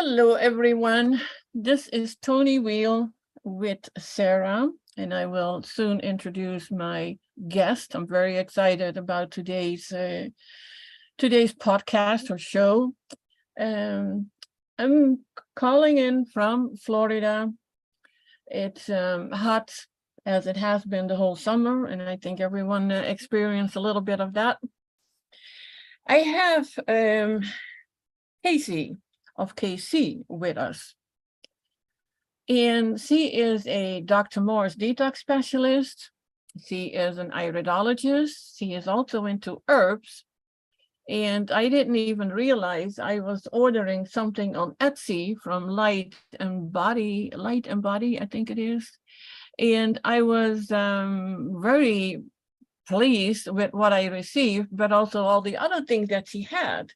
Hello, everyone. This is Toni Weel with Sara, and I will soon introduce my guest. I'm very excited about today's podcast or show. I'm calling in from Florida. It's hot as it has been the whole summer, and I think everyone experienced a little bit of that. I have Caycee of Caycee with us. And she is a Dr. Morse detox specialist. She is an iridologist. She is also into herbs. And I didn't even realize I was ordering something on Etsy from Light and Body, I think it is. And I was very pleased with what I received, but also all the other things that she had.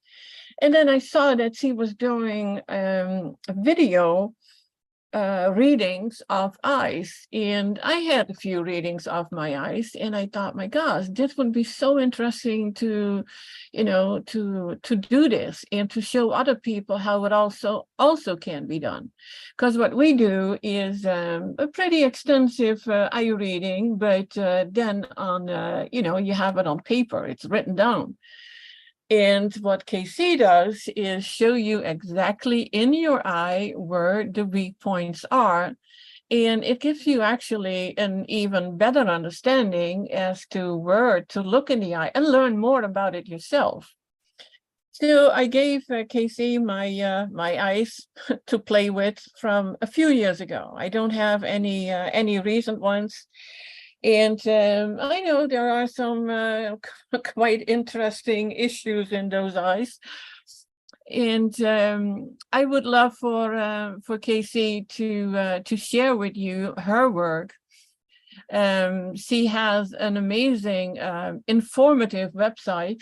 And then I saw that she was doing video readings of eyes, and I had a few readings of my eyes, and I thought, my gosh, this would be so interesting to, to do this and to show other people how it also can be done. Because what we do is a pretty extensive eye reading, but then on, you have it on paper, it's written down. And what Caycee does is show you exactly in your eye where the weak points are. And it gives you actually an even better understanding as to where to look in the eye and learn more about it yourself. So I gave Caycee my eyes to play with from a few years ago. I don't have any recent ones. And I know there are some quite interesting issues in those eyes. And I would love for Caycee to share with you her work. She has an amazing, informative website.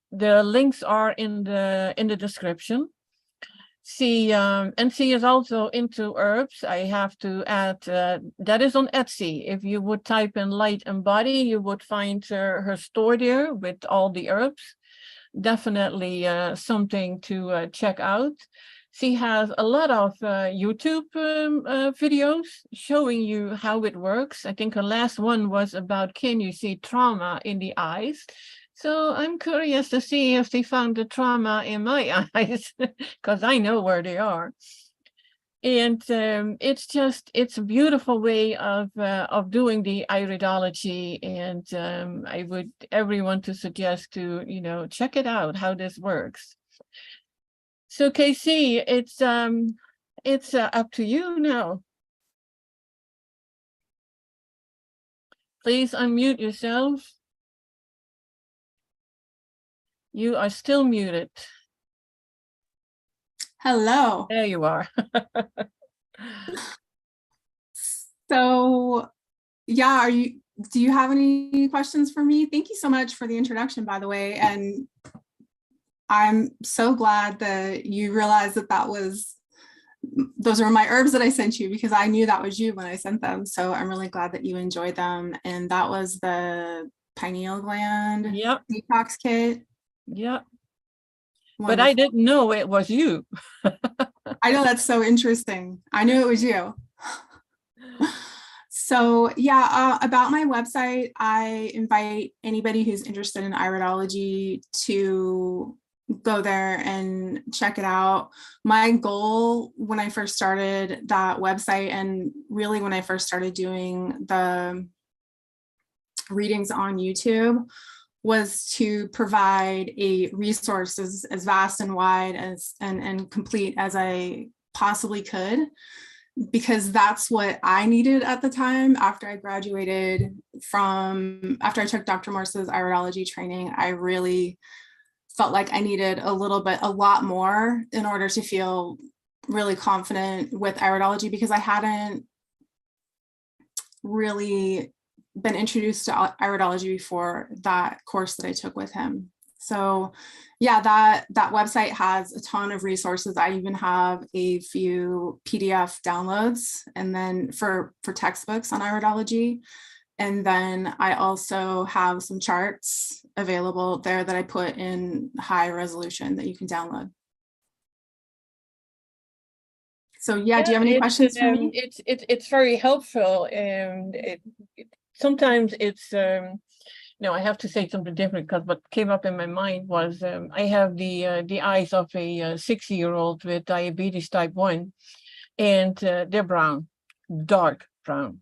The links are in the description. She is also into herbs. I have to add that is on Etsy. If you would type in Light and Body, you would find her store there with all the herbs. Definitely something to check out. She has a lot of YouTube videos showing you how it works. I think her last one was about, can you see trauma in the eyes? So I'm curious to see if they found the trauma in my eyes, because I know where they are. And it's a beautiful way of doing the iridology. And I would everyone to suggest to, check it out, how this works. So Caycee, it's up to you now. Please unmute yourself. You are still muted. Hello. There you are. So, yeah, do you have any questions for me? Thank you so much for the introduction, by the way. And I'm so glad that you realized that those are my herbs that I sent you, because I knew that was you when I sent them. So I'm really glad that you enjoyed them. And that was the pineal gland detox kit. Yep. Wonderful. But I didn't know it was you. I know, that's so interesting. I knew it was you. So yeah, about my website, I invite anybody who's interested in iridology to go there and check it out. My goal when I first started that website, and really when I first started doing the readings on YouTube, was to provide a resource as vast and wide as and complete as I possibly could, because that's what I needed at the time. After I graduated after I took Dr. Morse's iridology training, I really felt like I needed a lot more in order to feel really confident with iridology, because I hadn't really been introduced to iridology before that course that I took with him. So yeah, that website has a ton of resources. I even have a few PDF downloads, and then for textbooks on iridology. And then I also have some charts available there that I put in high resolution that you can download. So yeah, do you have any questions for me? It's very helpful, and sometimes it's no, I have to say something different, because what came up in my mind was I have the eyes of a 60-year-old with diabetes type 1, and they're brown, dark brown.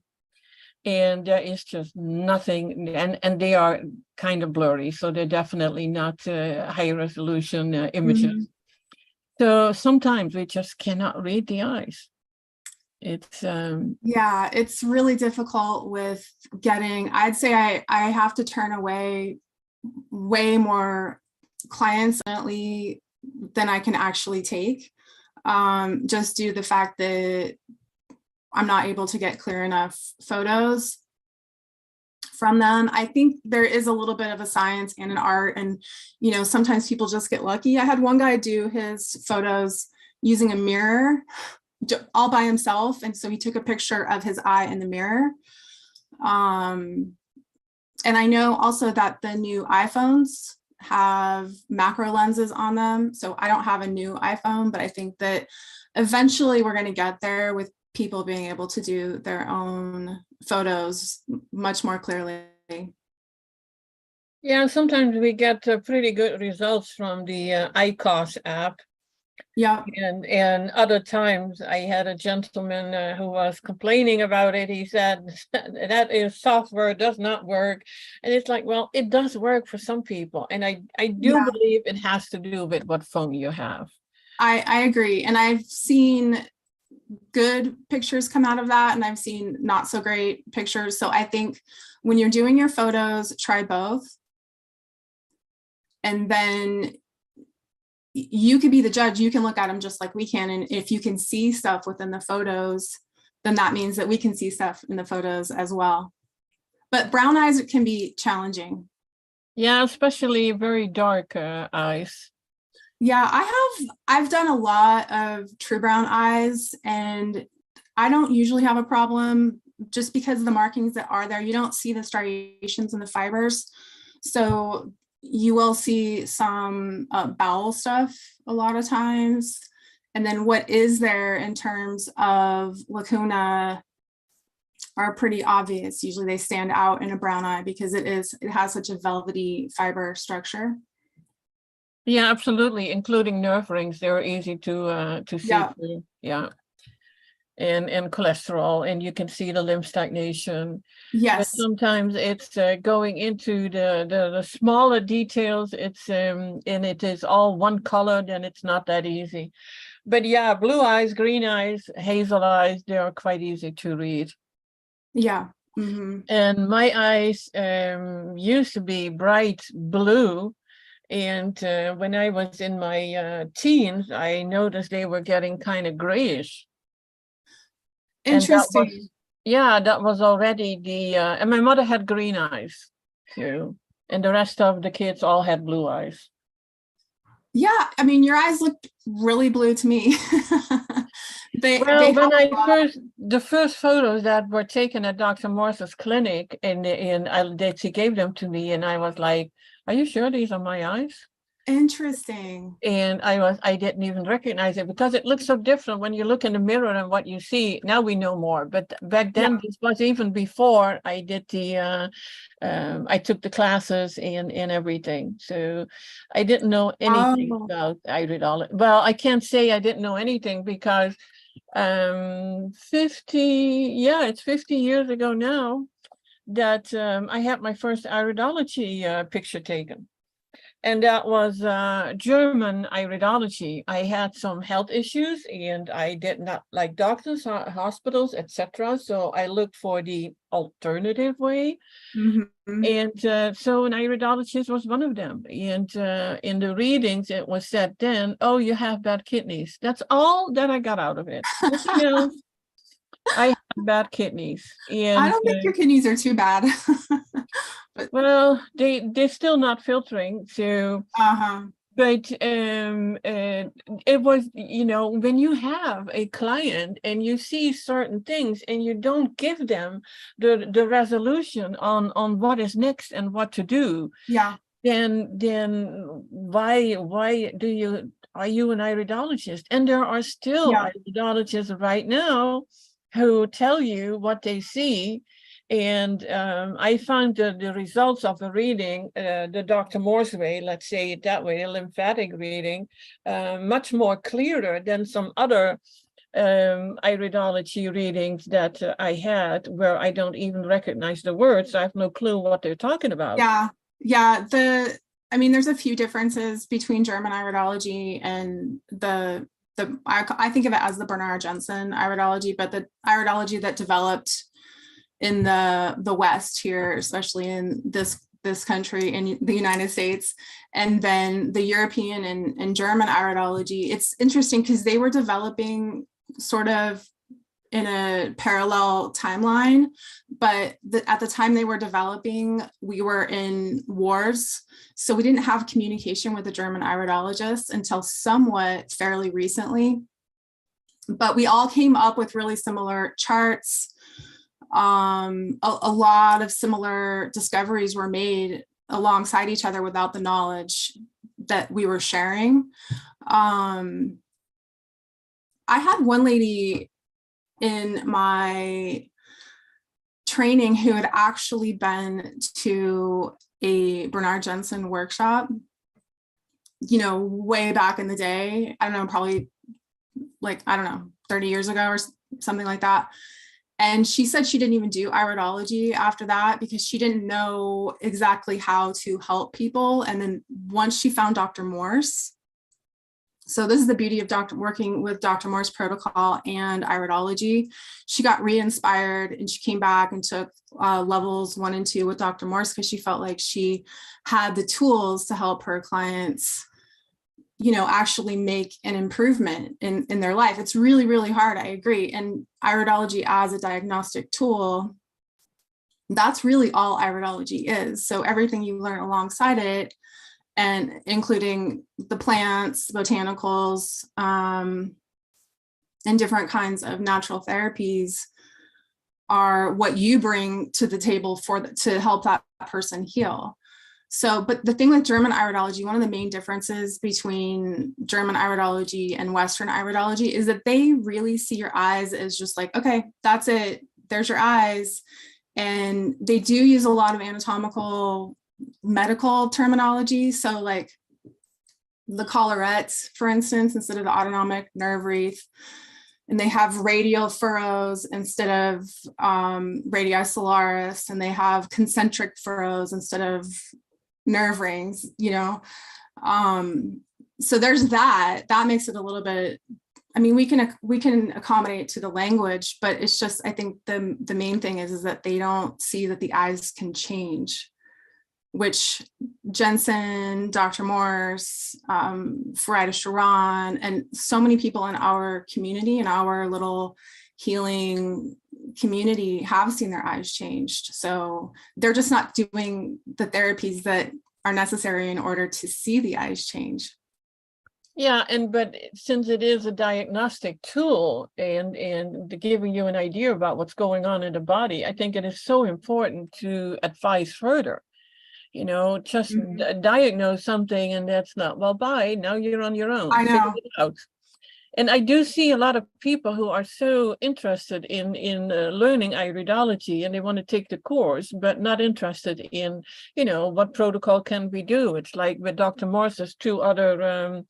And there is just nothing, and they are kind of blurry, so they're definitely not high resolution images. Mhm. So sometimes we just cannot read the eyes. It's Yeah, it's really difficult with getting, I'd say I have to turn away way more clients than I can actually take, just due to the fact that I'm not able to get clear enough photos from them. I think there is a little bit of a science and an art, and sometimes people just get lucky. I had one guy do his photos using a mirror all by himself, and so he took a picture of his eye in the mirror. And I know also that the new iPhones have macro lenses on them, so I don't have a new iPhone, but I think that eventually we're going to get there with people being able to do their own photos much more clearly. yeah, sometimes we get pretty good results from the ICOS app. Yeah. And other times I had a gentleman who was complaining about it. He said that is software, does not work. And it's like, well, it does work for some people. And I do believe it has to do with what phone you have. I agree. And I've seen good pictures come out of that, and I've seen not so great pictures. So I think when you're doing your photos, try both. And then you could be the judge. You can look at them just like we can. And if you can see stuff within the photos, then that means that we can see stuff in the photos as well. But brown eyes can be challenging. Yeah, especially very dark eyes. Yeah, I've done a lot of true brown eyes, and I don't usually have a problem just because of the markings that are there. You don't see the striations in the fibers. So you will see some bowel stuff a lot of times. And then what is there in terms of lacuna are pretty obvious. Usually they stand out in a brown eye because it has such a velvety fiber structure. Yeah, absolutely, including nerve rings. They're easy to see through. Yeah. And cholesterol, and you can see the lymph stagnation. Yes. But sometimes it's going into the smaller details. It's and it is all one color, then it's not that easy. But yeah, blue eyes, green eyes, hazel eyes, they are quite easy to read. Yeah. Mm-hmm. And my eyes used to be bright blue. And when I was in my teens, I noticed they were getting kind of grayish. Interesting. That was already and my mother had green eyes too, and the rest of the kids all had blue eyes. Yeah, I mean, your eyes look really blue to me. The first photos that were taken at Dr. Morse's clinic, she gave them to me, and I was like, "Are you sure these are my eyes?" Interesting. And I didn't even recognize it because it looks so different when you look in the mirror and what you see. Now we know more, but back then, this was even before I did I took the classes and everything. So I didn't know anything about iridology. Well, I can't say I didn't know anything because it's 50 years ago now that I had my first iridology picture taken. And that was German iridology. I had some health issues and I did not like doctors, hospitals, etc. So I looked for the alternative way. Mm-hmm. And so an iridologist was one of them. And in the readings, it was said then, "Oh, you have bad kidneys." That's all that I got out of it. Nothing else. I have bad kidneys. And I don't think your kidneys are too bad. Well, they're still not filtering. So, but it was, when you have a client and you see certain things and you don't give them the resolution on what is next and what to do. Yeah. then why are you an iridologist? And there are still iridologists right now who tell you what they see. And I found the results of a reading, the Dr. Morse way, let's say it that way, a lymphatic reading, much more clearer than some other iridology readings that I had, where I don't even recognize the words. I have no clue what they're talking about. Yeah. I mean, there's a few differences between German iridology and I think of it as the Bernard Jensen iridology, but the iridology that developed in the West here, especially in this country, in the United States, and then the European and German iridology. It's interesting because they were developing sort of in a parallel timeline, but at the time they were developing, we were in wars. So we didn't have communication with the German iridologists until somewhat fairly recently. But we all came up with really similar charts. A lot of similar discoveries were made alongside each other without the knowledge that we were sharing. I had one lady in my training who had actually been to a Bernard Jensen workshop, way back in the day. I don't know, probably 30 years ago or something like that. And she said she didn't even do iridology after that because she didn't know exactly how to help people. And then once she found Dr. Morse, so this is the beauty of working with Dr. Morse protocol and iridology, she got re-inspired and she came back and took levels 1 and 2 with Dr. Morse because she felt like she had the tools to help her clients actually make an improvement in their life. It's really, really hard. I agree. And iridology as a diagnostic tool, that's really all iridology is. So everything you learn alongside it, and including the plants, botanicals, and different kinds of natural therapies are what you bring to the table to help that person heal. So, but the thing with German iridology, one of the main differences between German iridology and Western iridology is that they really see your eyes as just like, okay, that's it. There's your eyes. And they do use a lot of anatomical medical terminology. So like the collarettes, for instance, instead of the autonomic nerve wreath, and they have radial furrows instead of radii solaris, and they have concentric furrows instead of nerve rings, so there's that makes it a little bit, I mean, we can accommodate to the language, but it's just, I think the main thing is that they don't see that the eyes can change, which Jensen, Dr. Morse, Farida Sharon, and so many people in our community, in our little healing community, have seen their eyes changed. So they're just not doing the therapies that are necessary in order to see the eyes change. Yeah, but since it is a diagnostic tool and giving you an idea about what's going on in the body, I think it is so important to advise further. Just diagnose something and that's not, well, bye, now you're on your own. I know. Figure it out. And I do see a lot of people who are so interested in learning iridology, and they want to take the course, but not interested in, what protocol can we do. It's like with Dr. Morse's 2 other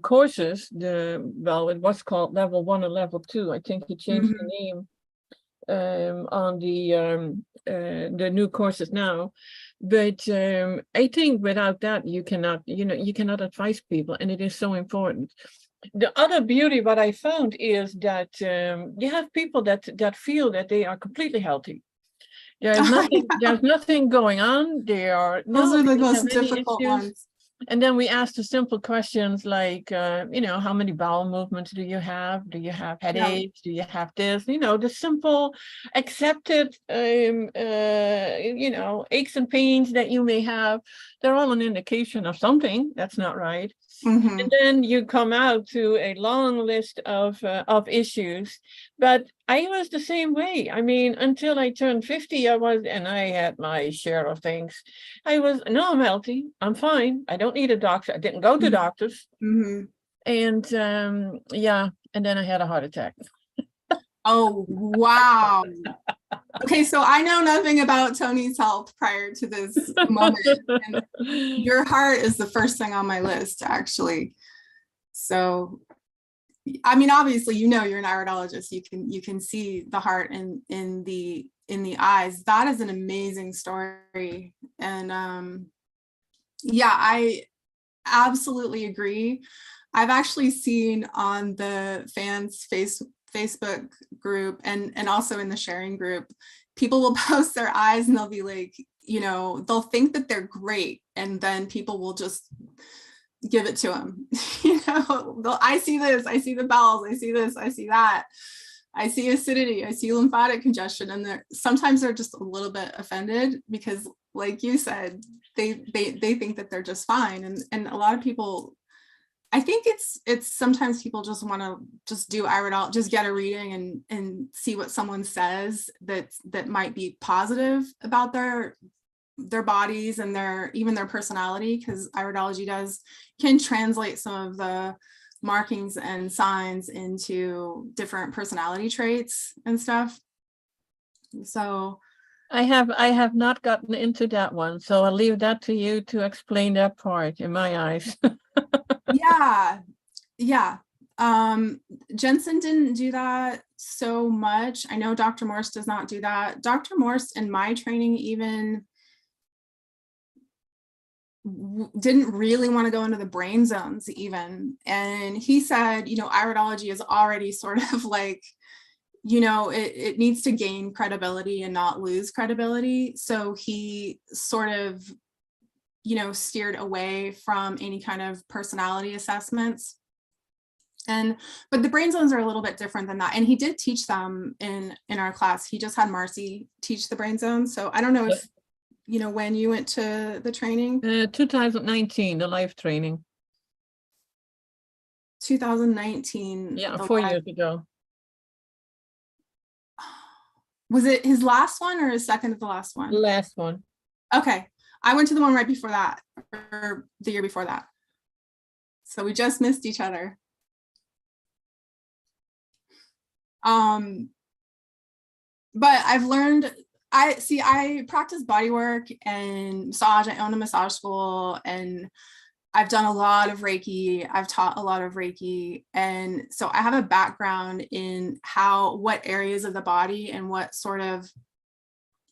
courses. It was called level 1 and level 2. I think he changed the name on the new courses now. But I think without that, you cannot advise people, and it is so important. The other beauty, what I found, is that you have people that feel that they are completely healthy. There's nothing going on. Those are the most difficult ones. And then we ask the simple questions like, how many bowel movements do you have? Do you have headaches? Do you have this? The simple accepted, aches and pains that you may have. They're all an indication of something that's not right. And then you come out to a long list of issues But I was the same way. I mean, until I turned 50, and I had my share of things. No, I'm healthy. I'm fine. I don't need a doctor. I didn't go to doctors. Mm-hmm. And yeah, and then I had a heart attack. Oh, wow. Okay, so I know nothing about Toni's health prior to this moment. And your heart is the first thing on my list, actually. So, I mean, obviously, you're an iridologist. You can see the heart in the eyes. That is an amazing story. And yeah, I absolutely agree. I've actually seen on the fans Facebook group and also in the sharing group, people will post their eyes and they'll be like, they'll think that they're great, and then people will just give it to them. I see this, I see the bells, I see this, I see that, I see acidity, I see lymphatic congestion, and sometimes they're just a little bit offended because, like you said, they think that they're just fine, and a lot of people, I think it's sometimes people just want to just do iridology, just get a reading and see what someone says that might be positive about their bodies and even their personality, because iridology can translate some of the markings and signs into different personality traits and stuff. So I have not gotten into that one, so I'll leave that to you to explain that part in my eyes. Yeah. Jensen didn't do that so much. I know Dr. Morse does not do that. Dr. Morse in my training even didn't really want to go into the brain zones even. And he said, iridology is already sort of like, it needs to gain credibility and not lose credibility. So he sort of, steered away from any kind of personality assessments. But the brain zones are a little bit different than that. And he did teach them in our class. He just had Marcy teach the brain zones. So I don't know if, when you went to the training. 2019, the live training. 2019. Yeah, 4 years ago. Was it his last one or his second to the last one? Last one. Okay. I went to the one right before that, or the year before that. So we just missed each other. But I've learned, I practice body work and massage. I own a massage school, and I've done a lot of Reiki. I've taught a lot of Reiki. And so I have a background in what areas of the body and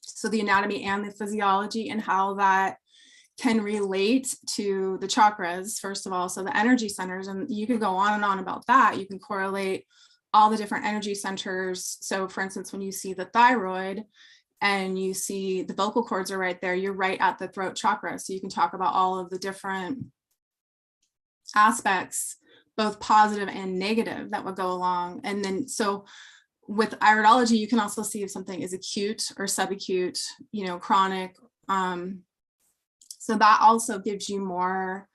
so the anatomy and the physiology and how that can relate to the chakras, first of all. So the energy centers, and you could go on and on about that. You can correlate all the different energy centers. So for instance, when you see the thyroid and you see the vocal cords are right there, you're right at the throat chakra. So you can talk about all of the different aspects, both positive and negative, that would go along. And then, so with iridology, you can also see if something is acute or subacute, chronic. So that also gives you more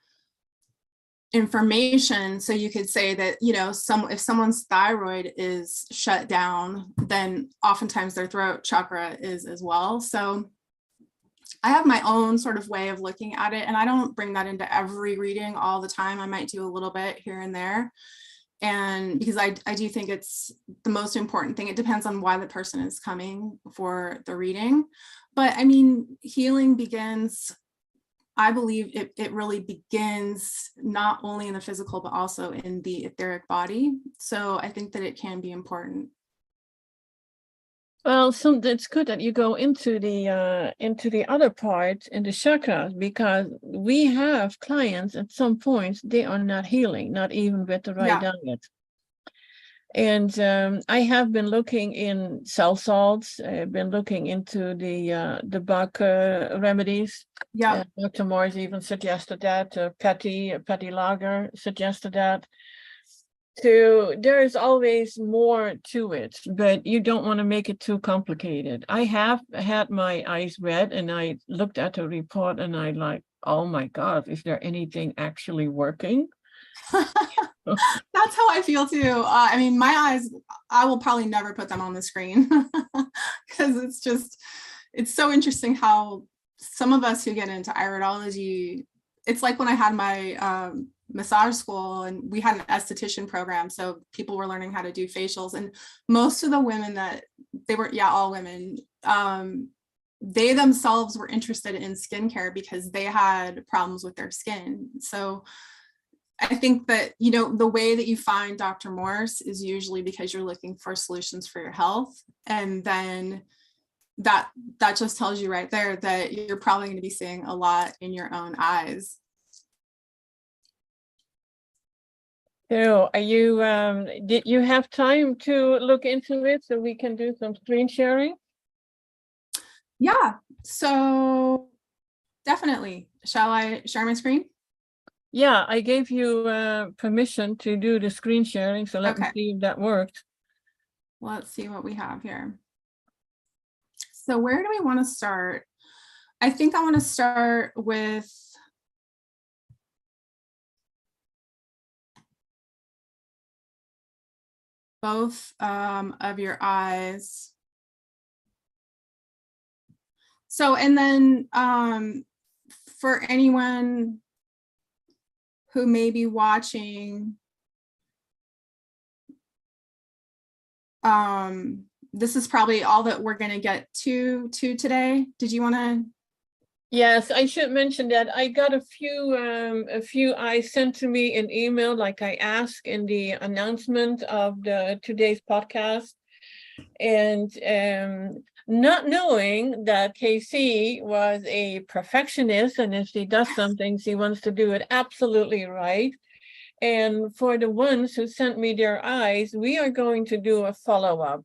information. So you could say that, if someone's thyroid is shut down, then oftentimes their throat chakra is as well. So I have my own sort of way of looking at it, and I don't bring that into every reading all the time. I might do a little bit here and there. And because I do think it's the most important thing. It depends on why the person is coming for the reading. But I mean, healing begins, I believe it really begins not only in the physical, but also in the etheric body. So I think that it can be important. Well, it's good that you go into the other part in the chakras, because we have clients at some points they are not healing, not even with the right diet. And I have been looking in cell salts. I've been looking into the Bach remedies. Yeah, Dr. Morse even suggested that. Patty Lager suggested that. So there is always more to it, but you don't want to make it too complicated. I have had my eyes read, and I looked at the report, and I like, oh my God, is there anything actually working? That's how I feel too. I mean, my eyes, I will probably never put them on the screen because it's so interesting how some of us who get into iridology, it's like when I had my massage school and we had an esthetician program. So people were learning how to do facials, and most of the women all women, they themselves were interested in skincare because they had problems with their skin. So I think that, the way that you find Dr. Morse is usually because you're looking for solutions for your health. And then that just tells you right there that you're probably going to be seeing a lot in your own eyes. So did you have time to look into it so we can do some screen sharing? Yeah, so definitely. Shall I share my screen? Yeah, I gave you permission to do the screen sharing, so let me see if that worked. Let's see what we have here. So where do we want to start? I think I want to start with both of your eyes. So, and then for anyone who may be watching, this is probably all that we're going to get to today. Did you want to? Yes, I should mention that I got a few eyes sent to me in email, like I asked in the announcement of today's podcast, and not knowing that Caycee was a perfectionist, and if she does something, she wants to do it absolutely right. And for the ones who sent me their eyes, we are going to do a follow-up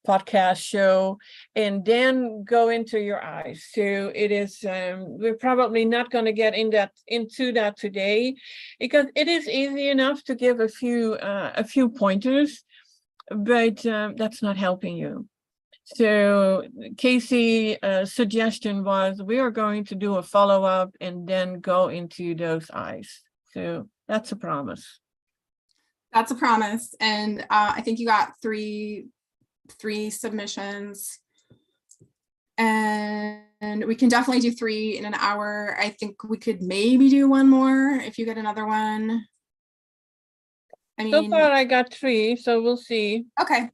podcast show and then go into your eyes. So it is, we're probably not going to get into that today, because it is easy enough to give a few pointers, but that's not helping you. So Caycee's suggestion was we are going to do a follow-up and then go into those eyes. So that's a promise. That's a promise. And I think you got three submissions, and we can definitely do 3 in an hour. I think we could maybe do one more if you get another one. I mean, so far I got 3, so we'll see. Okay.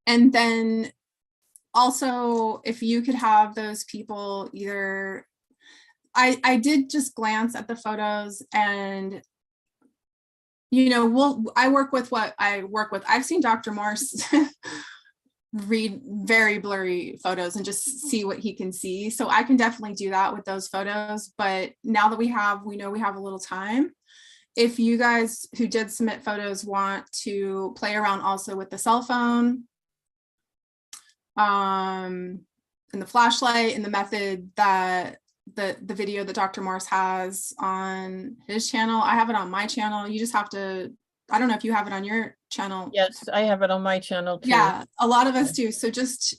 And then also, if you could have those people either, I did just glance at the photos, and I work with what I work with. I've seen Dr. Morse read very blurry photos and just see what he can see. So I can definitely do that with those photos. But now that we know we have a little time, if you guys who did submit photos want to play around also with the cell phone, and the flashlight, and the method that the video that Dr. Morse has on his channel, I have it on my channel. You just have to, I don't know if you have it on your channel. Yes, I have it on my channel too. Yeah, a lot of us do. So just,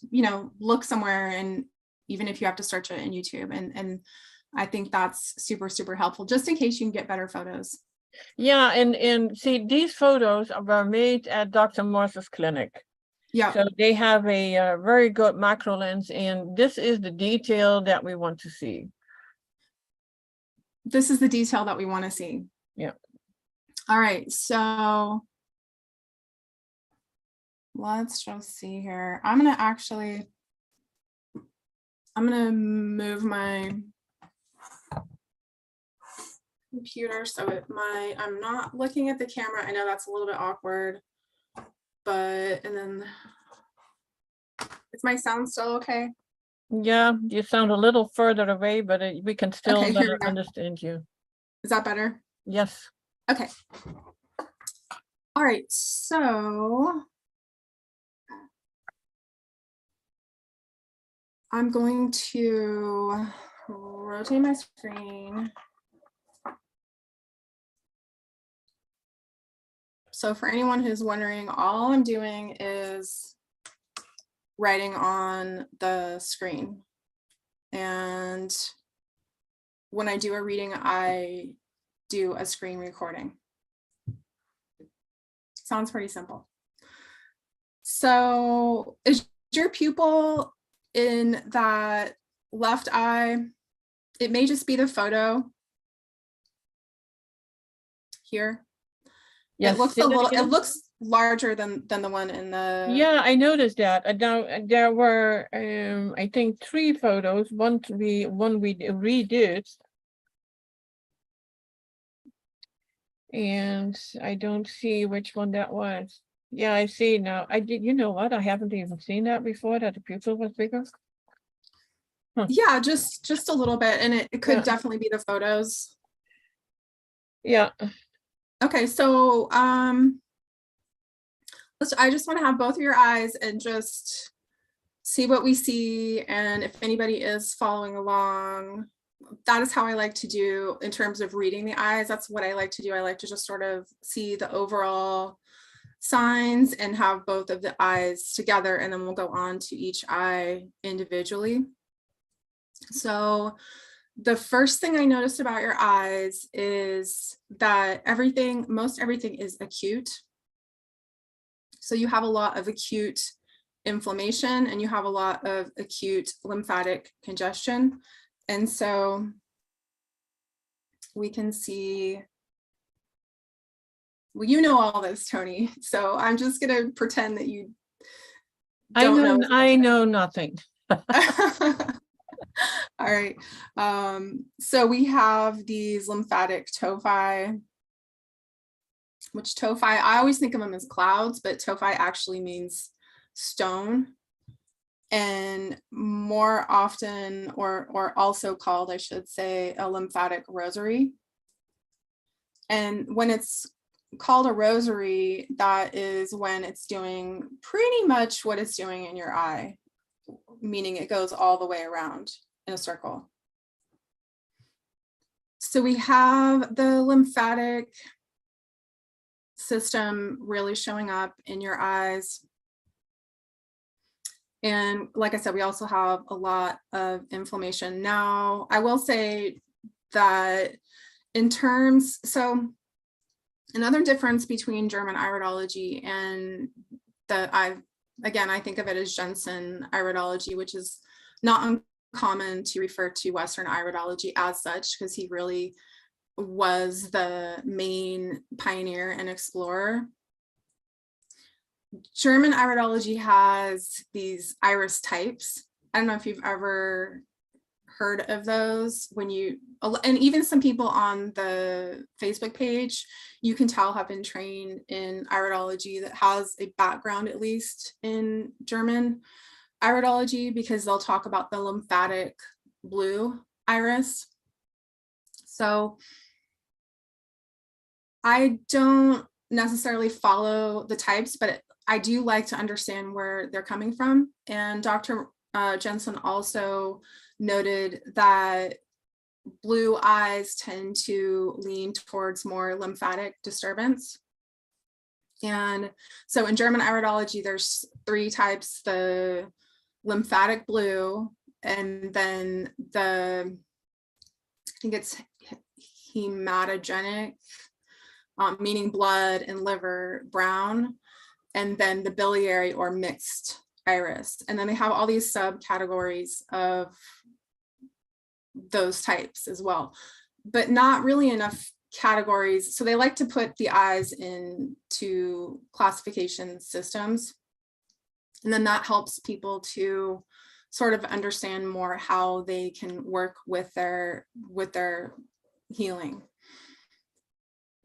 look somewhere, and even if you have to search it in YouTube, and I think that's super, super helpful, just in case you can get better photos. Yeah, and see, these photos are made at Dr. Morse's clinic. Yeah. So they have a very good macro lens, and this is the detail that we want to see. This is the detail that we want to see. Yeah. All right, so let's just see here. I'm gonna move my computer so I'm not looking at the camera. I know that's a little bit awkward, but, and then is my sound still okay? Yeah, you sound a little further away, but we can still understand you. Is that better? Yes. Okay. All right, so I'm going to rotate my screen. So for anyone who's wondering, all I'm doing is writing on the screen. And when I do a reading, I do a screen recording. Sounds pretty simple. So is your pupil in that left eye? It may just be the photo here. Yes, It looks say a that little, again. it looks larger than the one in the. Yeah, I noticed that. Now there were, I think 3 photos. One we redid, and I don't see which one that was. Yeah, I see now. I did. You know what? I haven't even seen that before. That the pupil was bigger. Yeah, just a little bit, and it could Yeah. definitely be the photos. Yeah. Okay, so I just want to have both of your eyes and just see what we see, and if anybody is following along. That is how I like to do in terms of reading the eyes. That's what I like to do. I like to just sort of see the overall signs and have both of the eyes together, and then we'll go on to each eye individually. So the first thing I noticed about your eyes is that most everything is acute. So you have a lot of acute inflammation and you have a lot of acute lymphatic congestion. And so we can see, well, you know all this, Toni. So I'm just going to pretend that you don't know. I know nothing. All right. So we have these lymphatic tophi, which tophi, I always think of them as clouds, but tophi actually means stone. And more often, or also called, I should say, a lymphatic rosary. And when it's called a rosary, that is when it's doing pretty much what it's doing in your eye, meaning it goes all the way around in a circle. So we have the lymphatic system really showing up in your eyes. And like I said, we also have a lot of inflammation. Now, I will say that in terms, so another difference between German iridology and I think of it as Jensen iridology, which is not uncommon to refer to Western iridology as such, because he really was the main pioneer and explorer. German iridology has these iris types. I don't know if you've ever heard of those. And even some people on the Facebook page, you can tell have been trained in iridology that has a background at least in German iridology, because they'll talk about the lymphatic blue iris. So I don't necessarily follow the types, but I do like to understand where they're coming from. And Dr. Jensen also noted that blue eyes tend to lean towards more lymphatic disturbance. And so in German iridology, there's 3 types: the lymphatic blue, and then I think it's hematogenic, meaning blood and liver brown, and then the biliary or mixed iris. And then they have all these subcategories of those types as well, but not really enough categories. So they like to put the eyes into classification systems. And then that helps people to sort of understand more how they can work with their healing.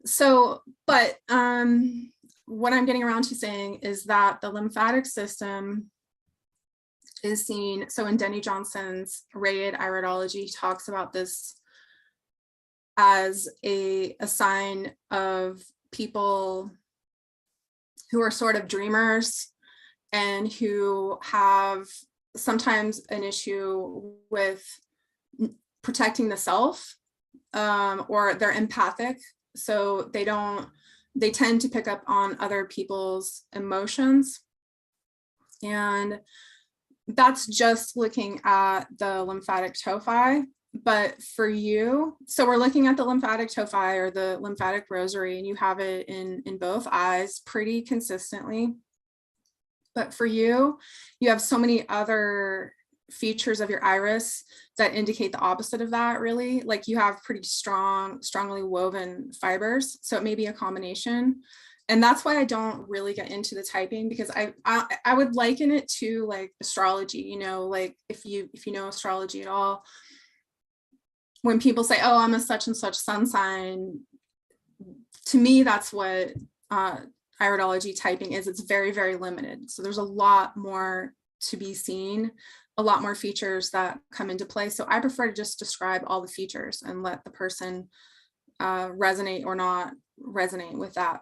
So, but what I'm getting around to saying is that the lymphatic system is seen. So in Denny Johnson's Rayid Iridology, he talks about this as a sign of people who are sort of dreamers and who have sometimes an issue with protecting the self, or they're empathic. So they tend to pick up on other people's emotions. And that's just looking at the lymphatic tophi. But for you, so we're looking at the lymphatic tophi or the lymphatic rosary, and you have it in both eyes pretty consistently. But for you, you have so many other features of your iris that indicate the opposite of that, really. Like you have pretty strongly woven fibers. So it may be a combination. And that's why I don't really get into the typing, because I would liken it to like astrology, you know, like if you know astrology at all, when people say, oh, I'm a such and such sun sign, to me, that's what iridology typing is. It's very, very limited. So there's a lot more to be seen, a lot more features that come into play. So I prefer to just describe all the features and let the person resonate or not resonate with that.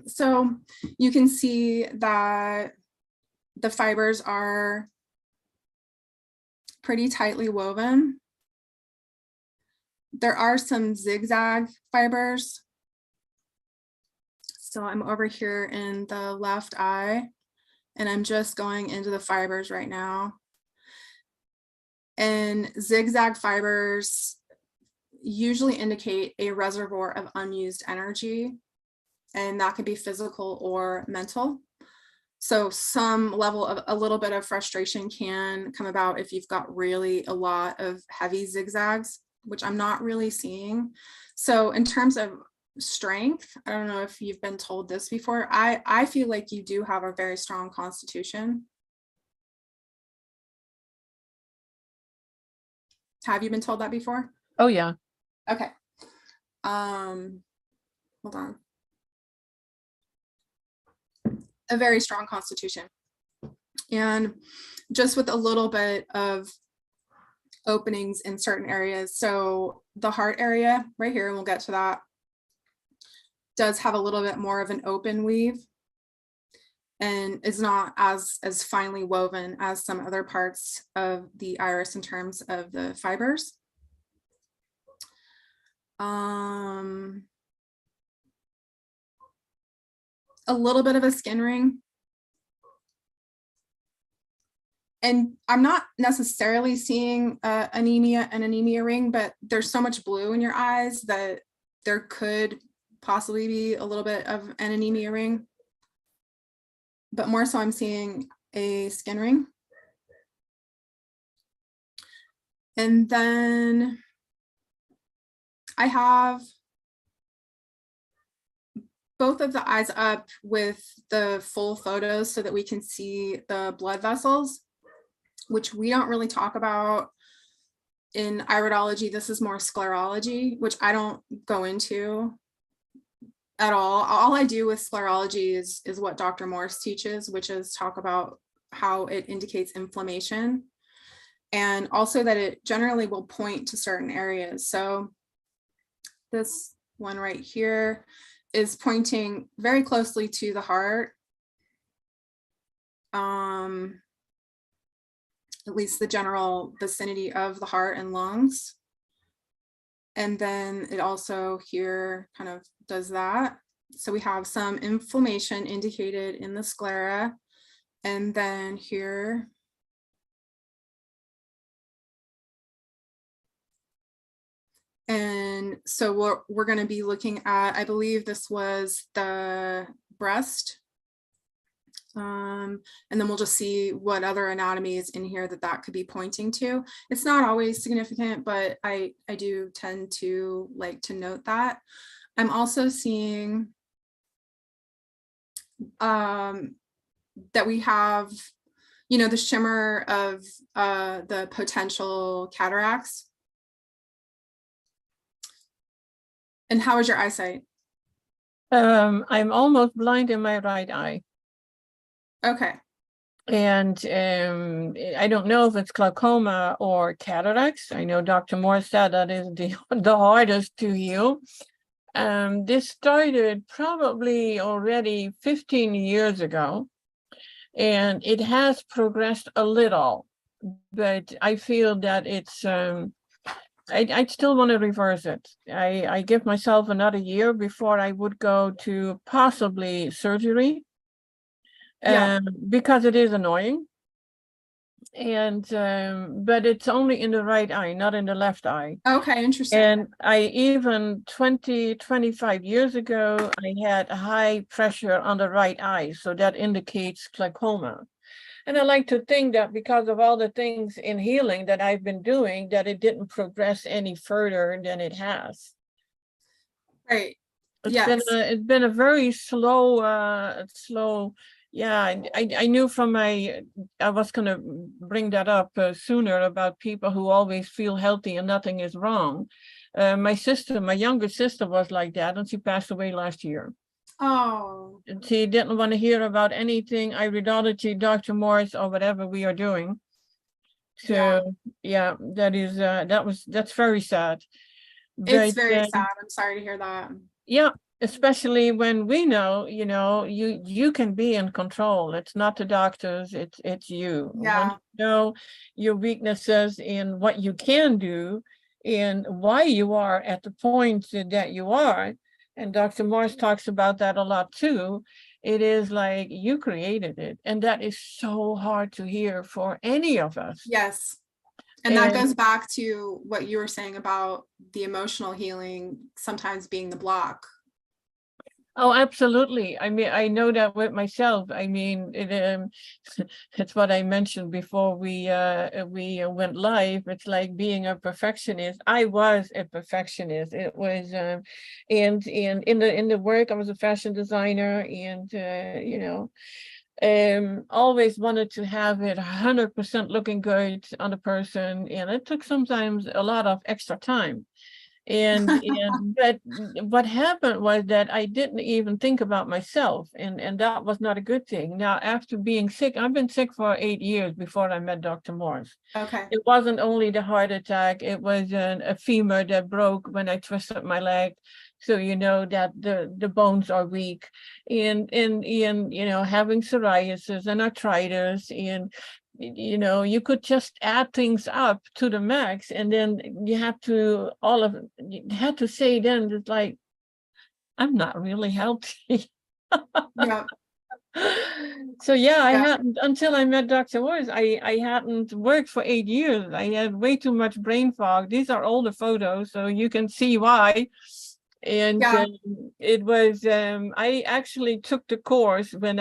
So you can see that the fibers are pretty tightly woven. There are some zigzag fibers. So I'm over here in the left eye, and I'm just going into the fibers right now. And zigzag fibers usually indicate a reservoir of unused energy, and that could be physical or mental. So some level of a little bit of frustration can come about if you've got really a lot of heavy zigzags, which I'm not really seeing. So in terms of strength, I don't know if you've been told this before, I feel like you do have a very strong constitution. Have you been told that before? Oh yeah. Okay. Hold on. A very strong constitution. And just with a little bit of openings in certain areas. So the heart area right here, and we'll get to that, does have a little bit more of an open weave and is not as finely woven as some other parts of the iris in terms of the fibers. A little bit of a skin ring. And I'm not necessarily seeing an anemia ring, but there's so much blue in your eyes that there could possibly be a little bit of an anemia ring. But more so I'm seeing a skin ring. And then I have both of the eyes up with the full photos so that we can see the blood vessels, which we don't really talk about in iridology. This is more sclerology, which I don't go into at all. All I do with sclerology is what Dr. Morse teaches, which is talk about how it indicates inflammation, and also that it generally will point to certain areas. So this one right here is pointing very closely to the heart, at least the general vicinity of the heart and lungs. And then it also here kind of does that. So we have some inflammation indicated in the sclera, and then here and so we're going to be looking at, I believe this was the breast. And then we'll just see what other anatomy is in here that could be pointing to. It's not always significant, but I do tend to like to note that. I'm also seeing that we have, you know, the shimmer of the potential cataracts. And how is your eyesight? I'm almost blind in my right eye. Okay. And I don't know if it's glaucoma or cataracts. I know Dr. Morse said that is the hardest to heal. This started probably already 15 years ago, and it has progressed a little, but I feel that it's, I still want to reverse it. I give myself another year before I would go to possibly surgery. Yeah. Because it is annoying. and but it's only in the right eye, not in the left eye. Okay, interesting. And I even 25 years ago, I had high pressure on the right eye, so that indicates glaucoma. And I like to think that because of all the things in healing that I've been doing, that it didn't progress any further than it has. Right. It's Yes. been a very slow, yeah. I knew from I was going to bring that up sooner about people who always feel healthy and nothing is wrong. My younger sister was like that, and she passed away last year. Oh. She didn't want to hear about anything iridology, Dr. Morse, or whatever we are doing. So yeah, that's very sad. It's But very sad. I'm sorry to hear that. yeah, especially when we know, you can be in control. It's not the doctors, it's you. Yeah. When you know your weaknesses and what you can do and why you are at the point that you are, and Dr. Morse talks about that a lot too. It is like you created it, and that is so hard to hear for any of us. Yes. And that goes back to what you were saying about the emotional healing sometimes being the block. Oh, absolutely. I mean, I know that with myself. I mean, it's what I mentioned before we went live. It's like being a perfectionist. I was a perfectionist. It was, and in the work, I was a fashion designer, and always wanted to have it 100% looking good on the person, and it took sometimes a lot of extra time. But what happened was that I didn't even think about myself, and that was not a good thing. Now, after being sick, I've been sick for 8 years before I met Dr. Morse. Okay. It wasn't only the heart attack, it was a femur that broke when I twisted my leg. So you know that the bones are weak, and having psoriasis and arthritis, and you could just add things up to the max, and then you had to say then, it's like, I'm not really healthy. Yeah. So yeah, I hadn't, until I met Dr. Morse, I hadn't worked for 8 years. I had way too much brain fog. These are older photos, so you can see why. And it was, I actually took the course when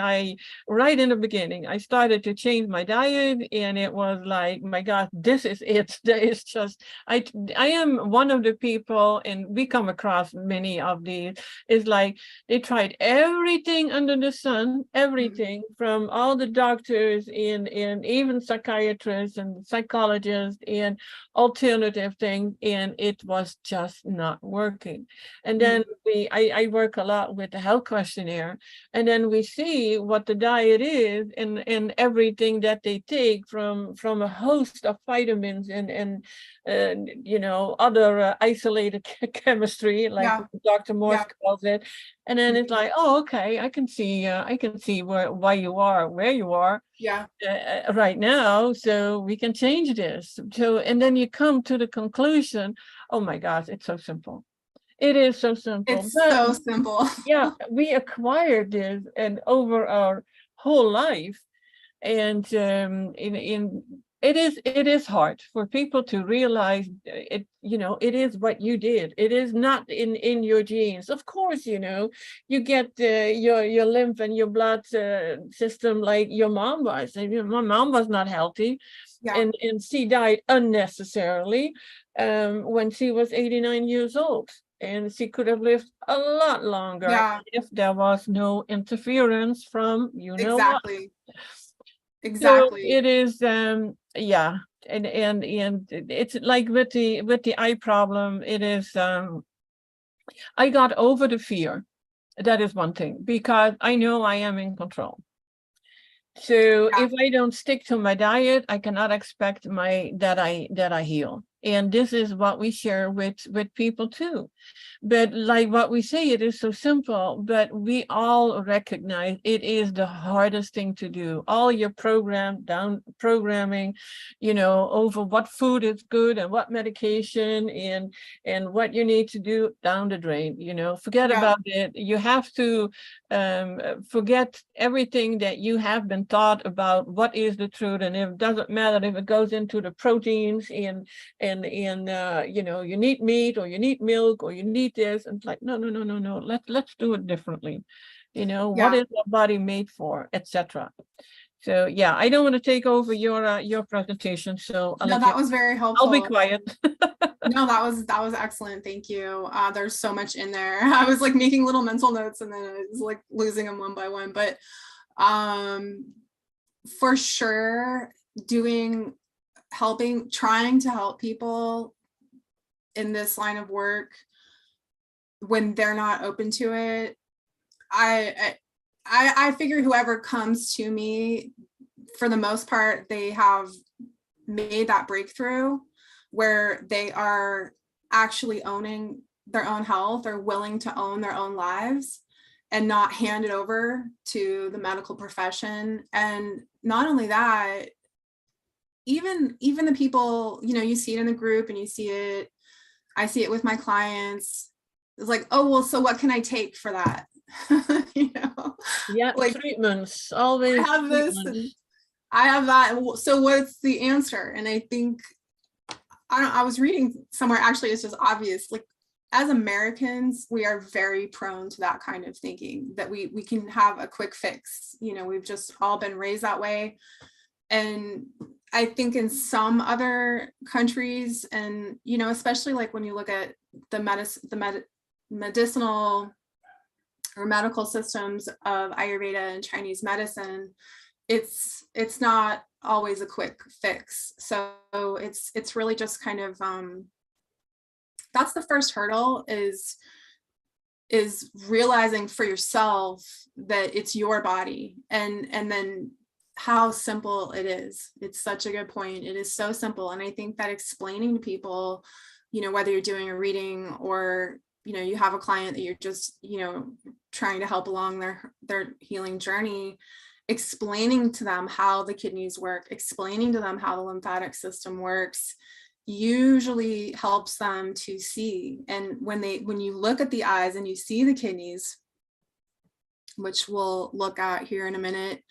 right in the beginning, I started to change my diet, and it was like, my God, this is it. It's just, I am one of the people, and we come across many of these, is like, they tried everything under the sun, everything from all the doctors and even psychiatrists and psychologists and alternative things, and it was just not working. And then I work a lot with the health questionnaire, and then we see what the diet is, and everything that they take from a host of vitamins and other isolated chemistry, like Dr. Morse calls it. And then it's like, oh, okay, I can see why you are where you are right now, so we can change this. So, and then you come to the conclusion, oh my gosh, it's so simple. It is so simple. It's so simple. Yeah, we acquired this and over our whole life, and it is hard for people to realize it. It is what you did. It is not in your genes. Of course, you get your lymph and your blood system like your mom was. And my mom was not healthy, and she died unnecessarily when she was 89 years old. And she could have lived a lot longer if there was no interference from Exactly. So it is and it's like with the eye problem. It is I got over the fear. That is one thing, because I know I am in control. So if I don't stick to my diet, I cannot expect that I heal. And this is what we share with people too. But like what we say, it is so simple, but we all recognize it is the hardest thing to do. All your programming, over what food is good and what medication and what you need to do, down the drain, forget about it. You have to forget everything that you have been taught about what is the truth. And it doesn't matter if it goes into the proteins and you need meat or you need milk or you need this, and it's like no, let's do it differently. What is our body made for, etc. So yeah, I don't want to take over your presentation, so no, that was very helpful. I'll be quiet. No, that was excellent. Thank you. There's so much in there. I was like making little mental notes and then I was like losing them one by one, but for sure trying to help people in this line of work when they're not open to it. I figure whoever comes to me, for the most part, they have made that breakthrough where they are actually owning their own health, or willing to own their own lives and not hand it over to the medical profession. And not only that, even the people, you see it in the group and I see it with my clients. It's like, oh, well, so what can I take for that? Yeah, like treatments, always. I have this, I have that. So what's the answer? And I think, I was reading somewhere, actually, it's just obvious, like as Americans, we are very prone to that kind of thinking, that we can have a quick fix. We've just all been raised that way. And I think in some other countries, and, especially like when you look at the medicinal or medical systems of Ayurveda and Chinese medicine, it's not always a quick fix. So it's really just kind of, that's the first hurdle, is realizing for yourself that it's your body, and then how simple it is. It's such a good point. It is so simple. And I think that explaining to people, whether you're doing a reading or, you have a client that you're just, trying to help along their healing journey, explaining to them how the kidneys work, explaining to them how the lymphatic system works, usually helps them to see. And when you look at the eyes and you see the kidneys, which we'll look at here in a minute,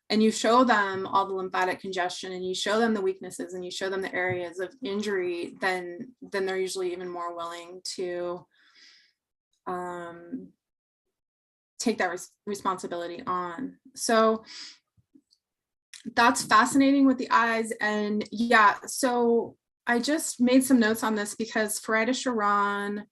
and you show them all the lymphatic congestion and you show them the weaknesses and you show them the areas of injury, then they're usually even more willing to take that responsibility on. So that's fascinating with the eyes. And yeah, so I just made some notes on this because Farida Sharon,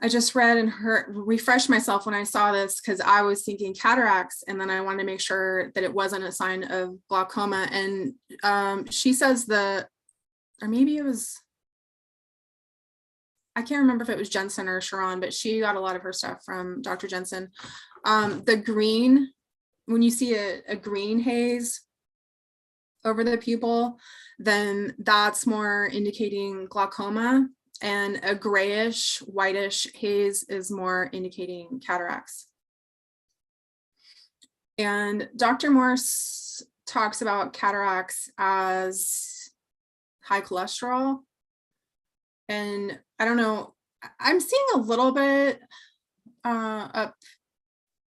I just read and refreshed myself when I saw this, because I was thinking cataracts, and then I wanted to make sure that it wasn't a sign of glaucoma. And she says or maybe it was, I can't remember if it was Jensen or Sharon, but she got a lot of her stuff from Dr. Jensen. The green, when you see a green haze over the pupil, then that's more indicating glaucoma. And a grayish, whitish haze is more indicating cataracts. And Dr. Morse talks about cataracts as high cholesterol. And I don't know, I'm seeing a little bit up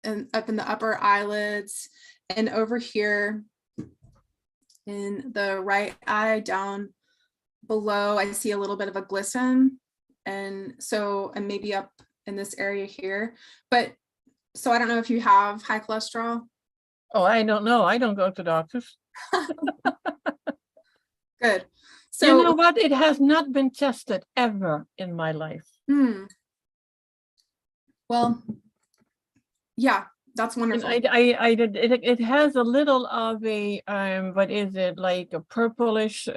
in the upper eyelids, and over here in the right eye down below, I see a little bit of a glisten, and maybe up in this area here. But so I don't know if you have high cholesterol. Oh, I don't know. I don't go to doctors. Good. So you know what? It has not been tested ever in my life. Well, yeah, that's wonderful. It has a little of a what is it, like a purplish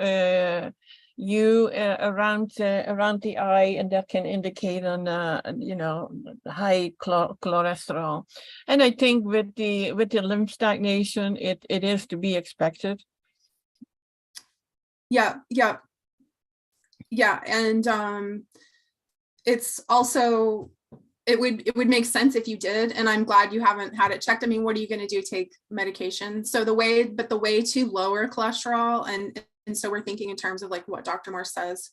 hue around the eye, and that can indicate on high cholesterol. And I think with the lymph stagnation, it is to be expected. Yeah. Yeah, and it's also, it would make sense if you did, and I'm glad you haven't had it checked. I mean, what are you going to do? Take medication? So the way to lower cholesterol, and so we're thinking in terms of like what Dr. Morse says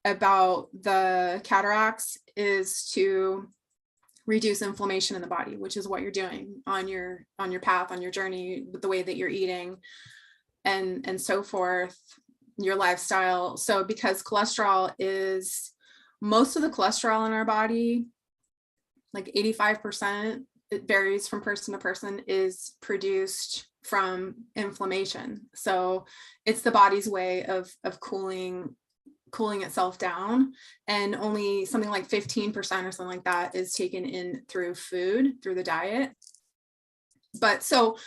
about the cataracts, is to reduce inflammation in the body, which is what you're doing on your path, on your journey, with the way that you're eating and so forth, your lifestyle. So because cholesterol is, most of the cholesterol in our body, like 85%, it varies from person to person, is produced from inflammation. So it's the body's way of cooling itself down, and only something like 15% or something like that is taken in through food, through the diet. But so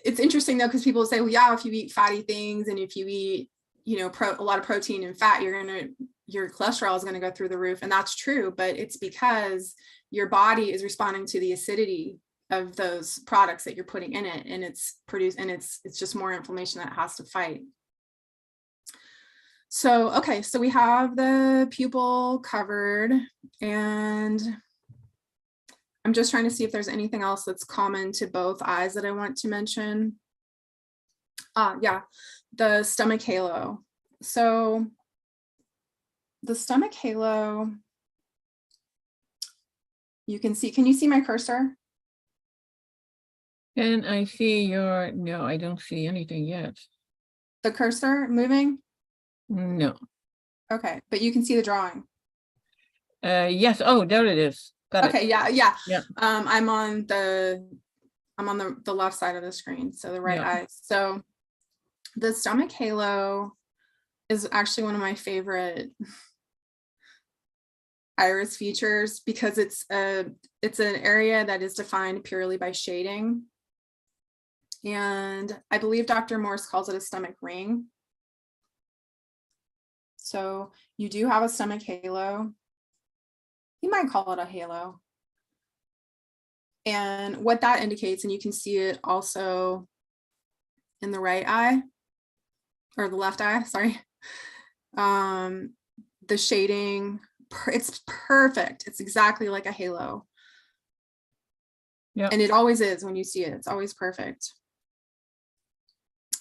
it's interesting though, because people say, well, yeah, if you eat fatty things and if you eat, you know, a lot of protein and fat, your cholesterol is going to go through the roof. And that's true, but it's because your body is responding to the acidity of those products that you're putting in it, and it's just more inflammation that it has to fight. So, okay, so we have the pupil covered, and I'm just trying to see if there's anything else that's common to both eyes that I want to mention. Yeah, the stomach halo. So the stomach halo, you can see, can you see my cursor? And I see your, no, I don't see anything yet. The cursor moving? No. Okay, but you can see the drawing. Yes, oh, there it is. Got it. Okay, yeah. Yeah. I'm on the left side of the screen, so the right eye. So the stomach halo is actually one of my favorite iris features, because it's an area that is defined purely by shading. And I believe Dr. Morse calls it a stomach ring. So you do have a stomach halo. You might call it a halo. And what that indicates, and you can see it also in the right eye, or the left eye, sorry. The shading, it's perfect. It's exactly like a halo. Yeah. And it always is when you see it, it's always perfect.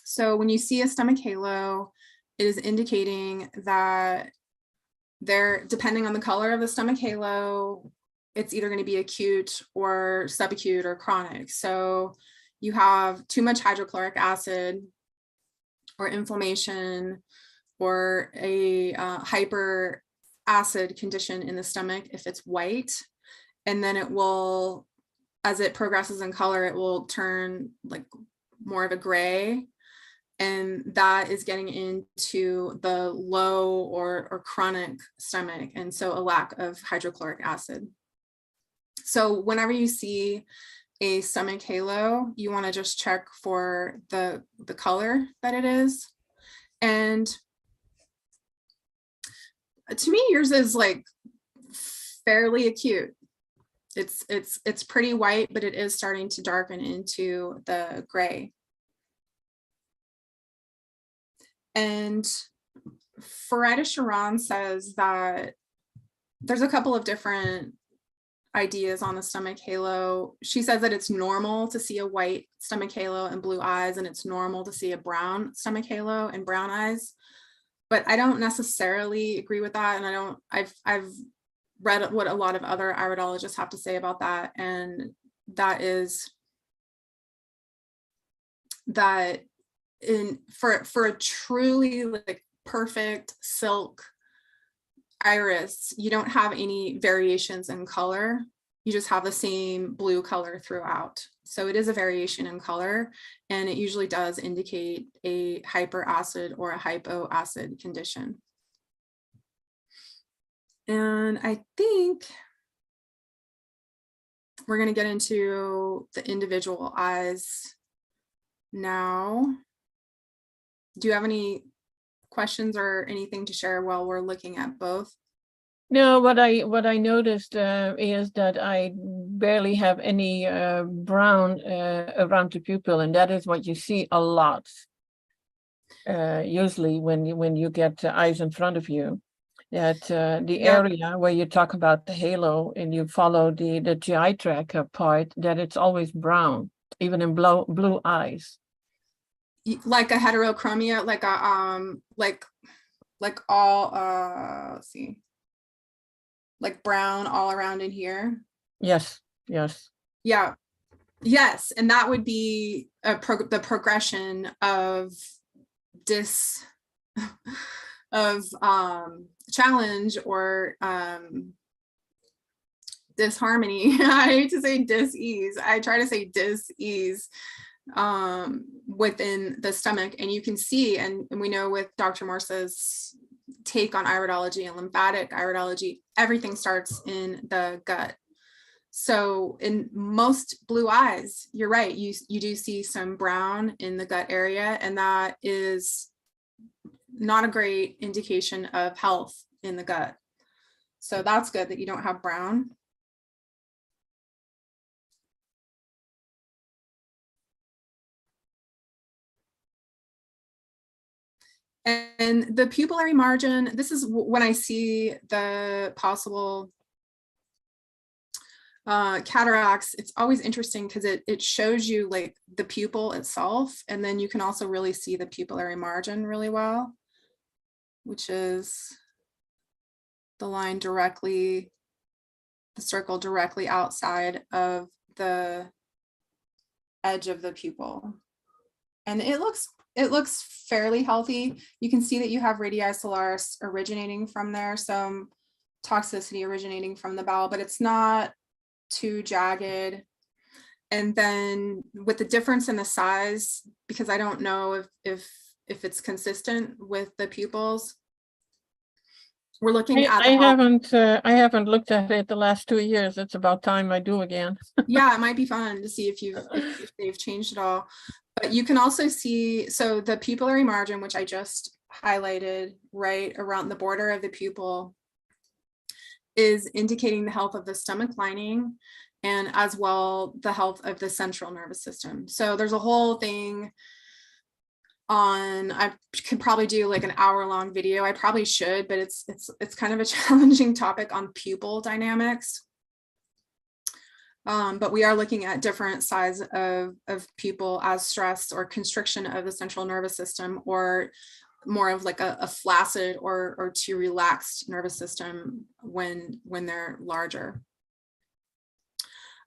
So when you see a stomach halo, it is indicating that depending on the color of the stomach halo, it's either going to be acute or subacute or chronic. So you have too much hydrochloric acid or inflammation or a hyper acid condition in the stomach if it's white, and then it will, as it progresses in color, it will turn like more of a gray, and that is getting into the low or chronic stomach, and so a lack of hydrochloric acid. So whenever you see a stomach halo, you want to just check for the color that it is. And to me, yours is like fairly acute. It's pretty white, but it is starting to darken into the gray. And Farida Sharon says that there's a couple of different ideas on the stomach halo. She says that it's normal to see a white stomach halo and blue eyes, and it's normal to see a brown stomach halo and brown eyes. But I don't necessarily agree with that, and I've read what a lot of other iridologists have to say about that, and that is that for a truly like perfect silk iris, you don't have any variations in color. You just have the same blue color throughout. So it is a variation in color, and it usually does indicate a hyperacid or a hypoacid condition. And I think we're going to get into the individual eyes now. Do you have any questions or anything to share while we're looking at both? No, what I noticed is that I barely have any brown around the pupil, and that is what you see a lot usually when you get eyes in front of you. that the Yeah. area where you talk about the halo and you follow the GI tract part, that it's always brown, even in blue eyes. Like a heterochromia, like a like all let's see, like brown all around in here. Yes, yes. Yeah. Yes, and that would be the progression of challenge or disharmony. I hate to say dis-ease. I try to say dis-ease within the stomach. And you can see, and we know with Dr. Morse's take on iridology and lymphatic iridology, everything starts in the gut. So in most blue eyes, you're right, you do see some brown in the gut area, and that is not a great indication of health in the gut. So that's good that you don't have brown. And the pupillary margin, this is when I see the possible cataracts. It's always interesting because it shows you like the pupil itself, and then you can also really see the pupillary margin really well, which is the line directly, the circle directly outside of the edge of the pupil. And it looks fairly healthy. You can see that you have radii solaris originating from there, some toxicity originating from the bowel, but it's not too jagged. And then with the difference in the size, because I don't know if it's consistent with the pupils, we're looking at I haven't looked at it the last 2 years. It's about time I do again. Yeah, it might be fun to see if they've changed at all. But you can also see, so the pupillary margin, which I just highlighted right around the border of the pupil, is indicating the health of the stomach lining and as well the health of the central nervous system. So there's a whole thing on, I could probably do like an hour-long video. I probably should, but it's kind of a challenging topic on pupil dynamics. But we are looking at different size of pupil as stress or constriction of the central nervous system, or more of like a flaccid or too relaxed nervous system when they're larger.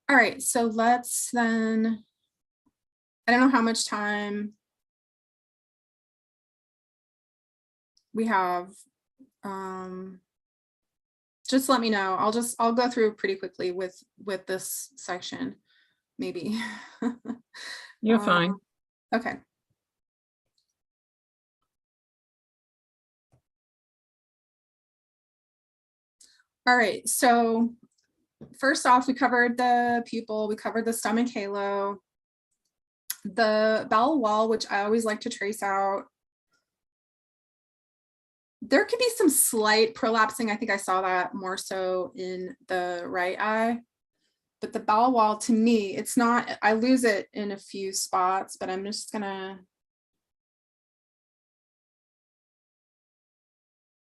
All right, so let's then, I don't know how much time we have. Just let me know. I'll go through pretty quickly with this section, maybe. You're fine. Okay. All right, so first off, we covered the pupil, we covered the stomach halo, the bowel wall, which I always like to trace out. There could be some slight prolapsing. I think I saw that more so in the right eye. But the bowel wall, to me, it's not, I lose it in a few spots, but I'm just gonna.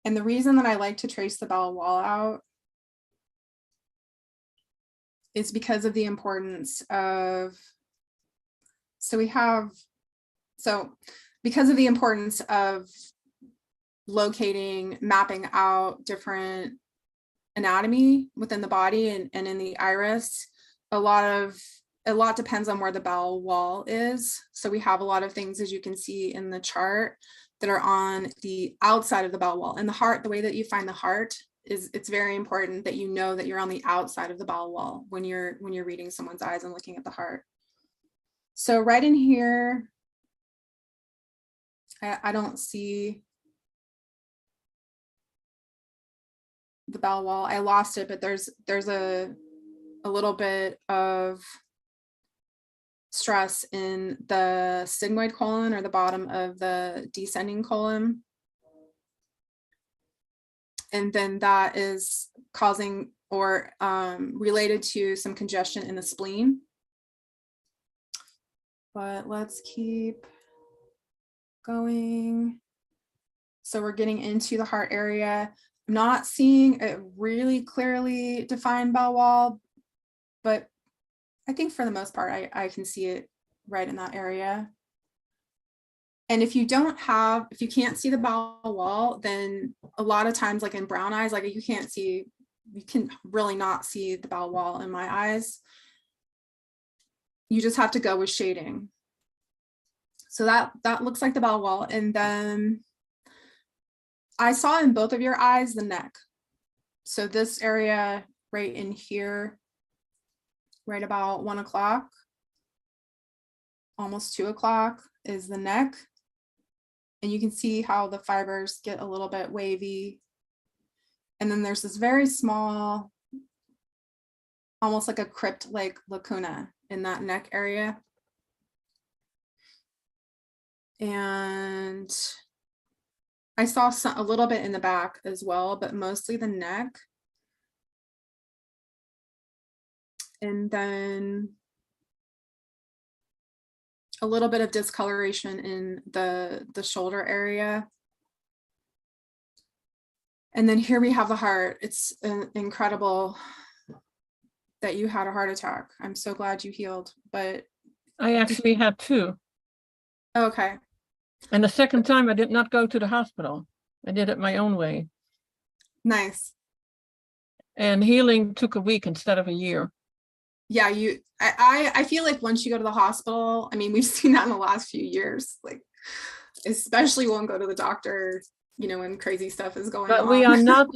And the reason that I like to trace the bowel wall out is because of the importance of, because of the importance of locating, mapping out different anatomy within the body and in the iris, a lot depends on where the bowel wall is. So we have a lot of things, as you can see in the chart, that are on the outside of the bowel wall. And the heart, the way that you find the heart is, it's very important that you know that you're on the outside of the bowel wall when you're reading someone's eyes and looking at the heart. So right in here, I don't see the bowel wall. I lost it, but there's a little bit of stress in the sigmoid colon, or the bottom of the descending colon. And then that is causing or related to some congestion in the spleen. But let's keep going. So we're getting into the heart area. not seeing a really clearly defined bowel wall, but I think for the most part, I can see it right in that area. And if you can't see the bowel wall, then a lot of times, like in brown eyes, like you can really not see the bowel wall in my eyes. You just have to go with shading. So that looks like the bowel wall. And then I saw in both of your eyes the neck. So this area right in here, right about 1 o'clock, almost 2 o'clock is the neck. And you can see how the fibers get a little bit wavy. And then there's this very small, almost like a crypt-like lacuna in that neck area. And I saw a little bit in the back as well, but mostly the neck. And then a little bit of discoloration in the shoulder area. And then here we have the heart. It's incredible that you had a heart attack. I'm so glad you healed, but I actually had 2. okay. And the second time I did not go to the hospital. I did it my own way. Nice. And healing took a week instead of a year. Yeah, I feel like once you go to the hospital, I mean, we've seen that in the last few years, like, especially when go to the doctor, when crazy stuff is going on. But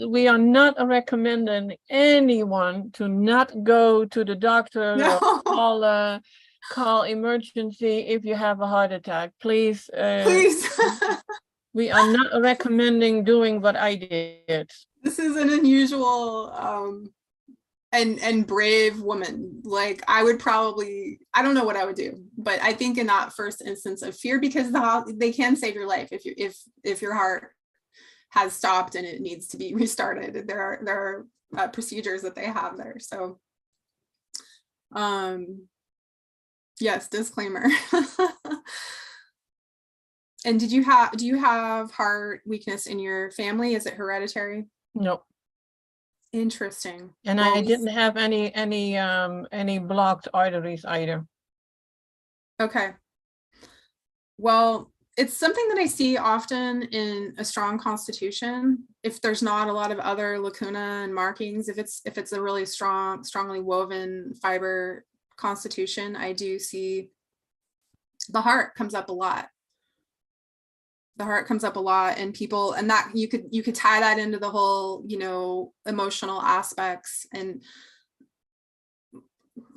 we are not recommending anyone to not go to the doctor or call emergency if you have a heart attack. Please. Please. We are not recommending doing what I did. This is an unusual and brave woman. Like, I don't know what I would do, but I think in that first instance of fear, because they can save your life if your heart has stopped and it needs to be restarted. There are procedures that they have there. So, yes, disclaimer. And do you have heart weakness in your family? Is it hereditary? No. Interesting. And I didn't have any blocked arteries either. Okay. Well, it's something that I see often in a strong constitution. If there's not a lot of other lacuna and markings, if it's a really strongly woven fiber constitution, I do see the heart comes up a lot. The heart comes up a lot, and people, and that you could tie that into the whole, emotional aspects. And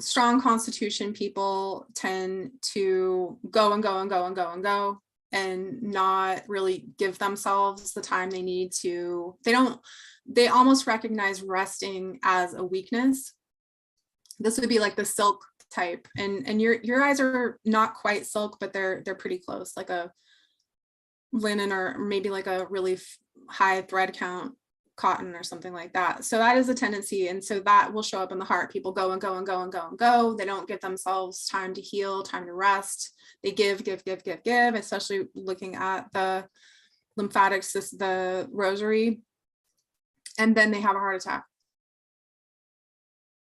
strong constitution people tend to go and go and go and go and go and not really give themselves the time they need to. They almost recognize resting as a weakness. This would be like the silk type, and your eyes are not quite silk, but they're pretty close, like a linen, or maybe like a really high thread count cotton or something like that. So that is a tendency, and so that will show up in the heart. People go and go and go and go and go. They don't give themselves time to heal, time to rest. They give, especially looking at the lymphatics, the rosary, and then they have a heart attack.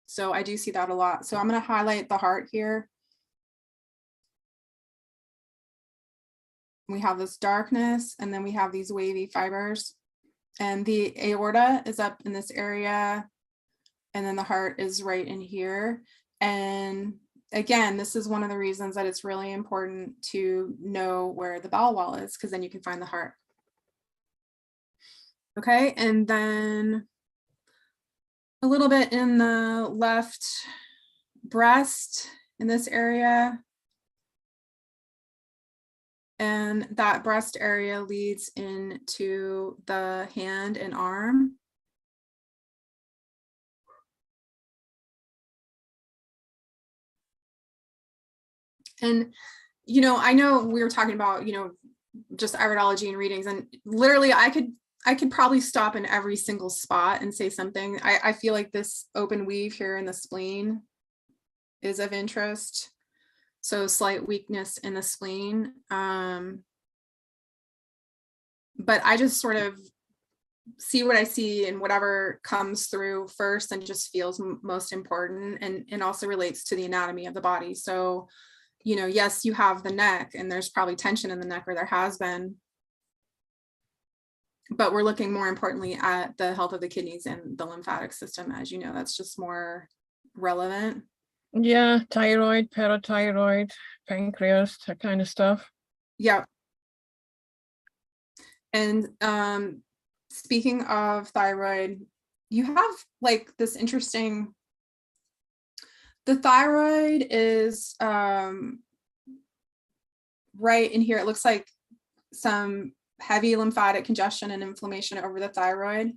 So I do see that a lot. So I'm going to highlight the heart here. We have this darkness, and then we have these wavy fibers, and the aorta is up in this area, and then the heart is right in here. And again, this is one of the reasons that it's really important to know where the bowel wall is, because then you can find the heart. Okay, and then a little bit in the left breast in this area. And that breast area leads into the hand and arm. And, I know we were talking about, just iridology and readings, and literally I could probably stop in every single spot and say something. I feel like this open weave here in the spleen is of interest. So slight weakness in the spleen. But I just sort of see what I see and whatever comes through first and just feels most important, and also relates to the anatomy of the body. So, you know, yes, you have the neck and there's probably tension in the neck, or there has been, but we're looking more importantly at the health of the kidneys and the lymphatic system. As you know, that's just more relevant. Yeah, thyroid, parathyroid, pancreas, that kind of stuff. Yeah. And speaking of thyroid, you have like this interesting, the thyroid is right in here. It looks like some heavy lymphatic congestion and inflammation over the thyroid.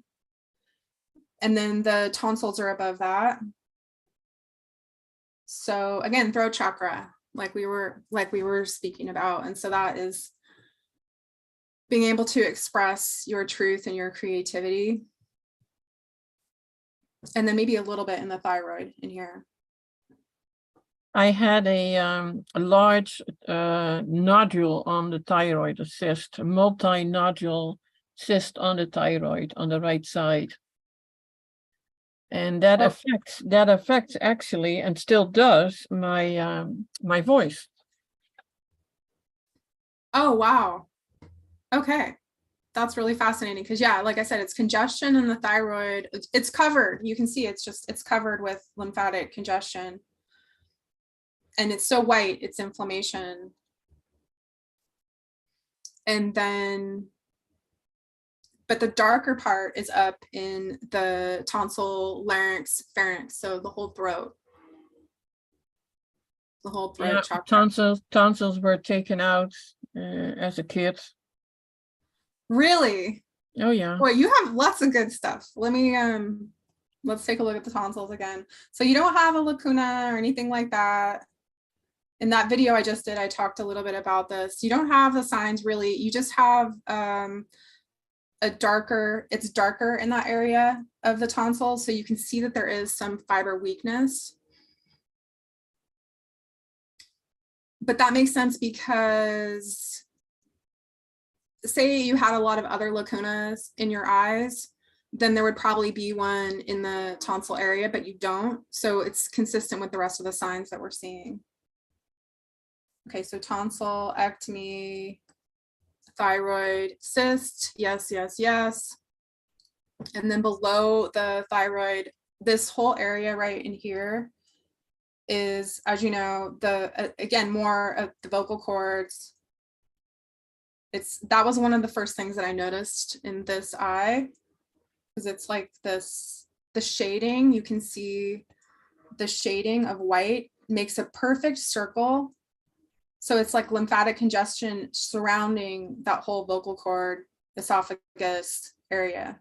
And then the tonsils are above that. So again, throat chakra, like we were speaking about. And so that is being able to express your truth and your creativity. And then maybe a little bit in the thyroid in here. I had a large nodule on the thyroid, a cyst, a multi-nodule cyst on the thyroid on the right side. And that affects actually, and still does, my my voice. Oh, wow. Okay. That's really fascinating, because yeah, like I said, it's congestion in the thyroid. It's covered. You can see it's covered with lymphatic congestion. And it's so white, it's inflammation. And then, but the darker part is up in the tonsil, larynx, pharynx, so the whole throat. The whole throat Yeah, chakra. tonsils were taken out as a kid. Really? Oh yeah. Boy, you have lots of good stuff. Let me let's take a look at the tonsils again. So you don't have a lacuna or anything like that. In that video I just did, I talked a little bit about this. You don't have the signs really. You just have it's darker in that area of the tonsil. So you can see that there is some fiber weakness. But that makes sense because say you had a lot of other lacunas in your eyes, then there would probably be one in the tonsil area, but you don't. So it's consistent with the rest of the signs that we're seeing. Okay, so tonsil, ectomy, thyroid cyst, yes, yes, yes. And then below the thyroid, this whole area right in here is, as you know, the again, more of the vocal cords. That was one of the first things that I noticed in this eye, because it's like this, the shading, you can see the shading of white makes a perfect circle. So it's like lymphatic congestion surrounding that whole vocal cord, esophagus area.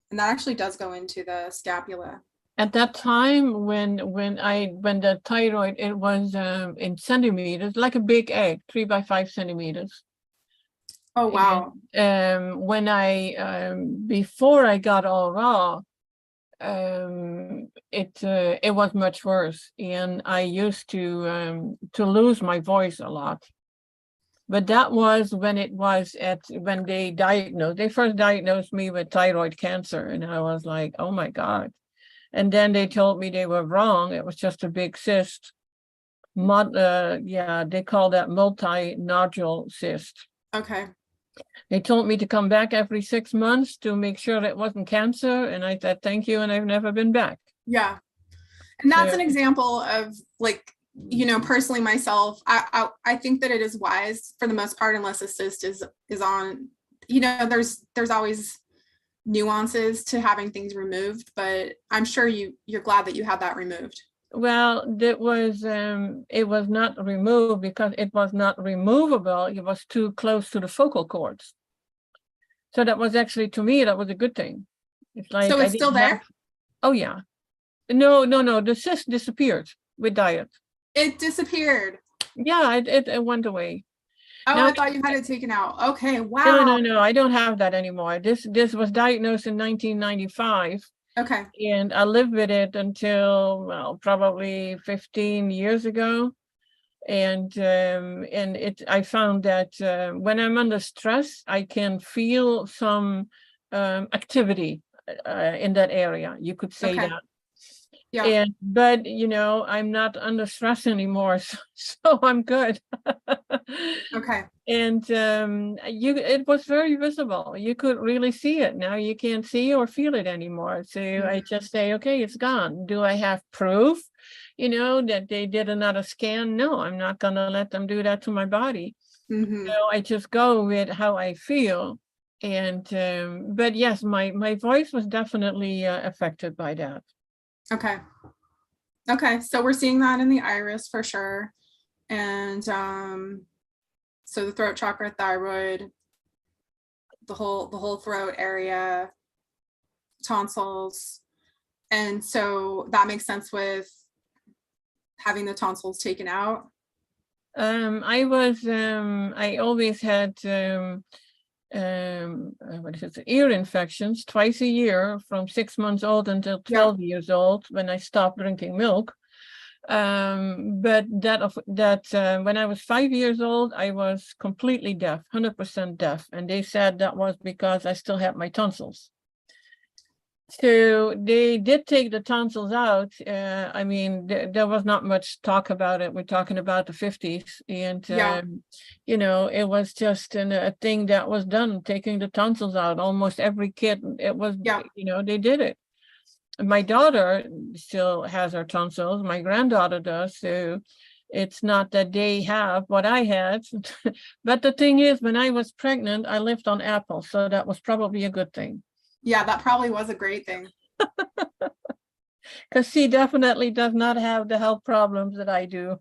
And that actually does go into the scapula. At that time, when the thyroid, it was in centimeters, like a big egg, 3 by 5 centimeters. Oh wow. And when before I got all raw, it was much worse, and I used to lose my voice a lot. But that was when they first diagnosed me with thyroid cancer, and I was like, oh my God. And then they told me they were wrong. It was just a big cyst. They call that multi-nodule cyst. Okay. They told me to come back every 6 months to make sure it wasn't cancer. And I said, thank you. And I've never been back. Yeah. And that's an example of, like, you know, personally myself, I think that it is wise for the most part, unless a cyst is on, you know, there's always nuances to having things removed, but I'm sure you're glad that you had that removed. Well, it was not removed because it was not removable. It was too close to the vocal cords. So that was actually, to me, that was a good thing. It's like, so it's still there? Oh yeah. No, the cyst disappeared with diet. It disappeared. Yeah, it went away. Oh, now, I thought you had it taken out. Okay, wow. No, I don't have that anymore. This was diagnosed in 1995. Okay. And I lived with it until, well, probably 15 years ago. And I found that when I'm under stress, I can feel some activity in that area. You could say Okay. that. Yeah. But I'm not under stress anymore, so I'm good. Okay. And it was very visible. You could really see it. Now you can't see or feel it anymore. So I just say, okay, it's gone. Do I have proof, that they did another scan? No, I'm not going to let them do that to my body. Mm-hmm. So I just go with how I feel. And but yes, my voice was definitely affected by that. Okay. Okay. So we're seeing that in the iris for sure. And so the throat chakra, thyroid, the whole throat area, tonsils. And so that makes sense with having the tonsils taken out. I always had ear infections twice a year from 6 months old until 12 years old when I stopped drinking milk. But when I was 5 years old, I was completely deaf, 100% deaf. And they said that was because I still had my tonsils. So they did take the tonsils out. I mean, there was not much talk about it. We're talking about the 50s. And, it was just a thing that was done, taking the tonsils out. Almost every kid, it was, they did it. My daughter still has her tonsils. My granddaughter does. So it's not that they have what I had. But the thing is, when I was pregnant, I lived on apples. So that was probably a good thing. Yeah, that probably was a great thing. Because she definitely does not have the health problems that I do.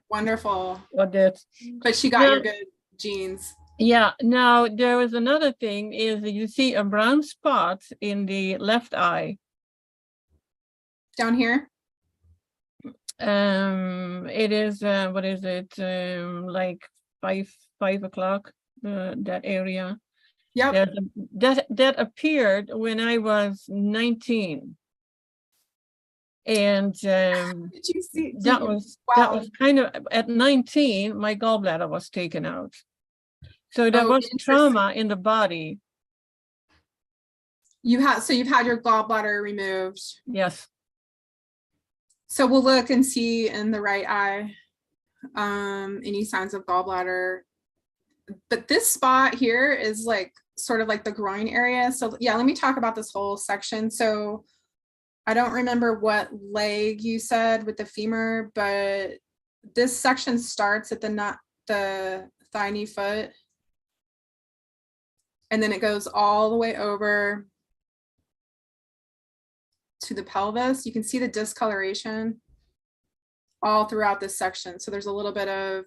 Wonderful. Or did. But she got your good genes. Yeah. Now, there was another thing is that you see a brown spot in the left eye. Down here? It is, what is it? Like 5 o'clock, that area. Yep. That appeared when I was 19. And did you see that was kind of at 19, my gallbladder was taken out. So there was trauma in the body. You've had your gallbladder removed. Yes. So we'll look and see in the right eye any signs of gallbladder. But this spot here is like sort of like the groin area. So yeah, let me talk about this whole section. So I don't remember what leg you said with the femur, but this section starts at the thigh knee foot. And then it goes all the way over to the pelvis. You can see the discoloration all throughout this section. So there's a little bit of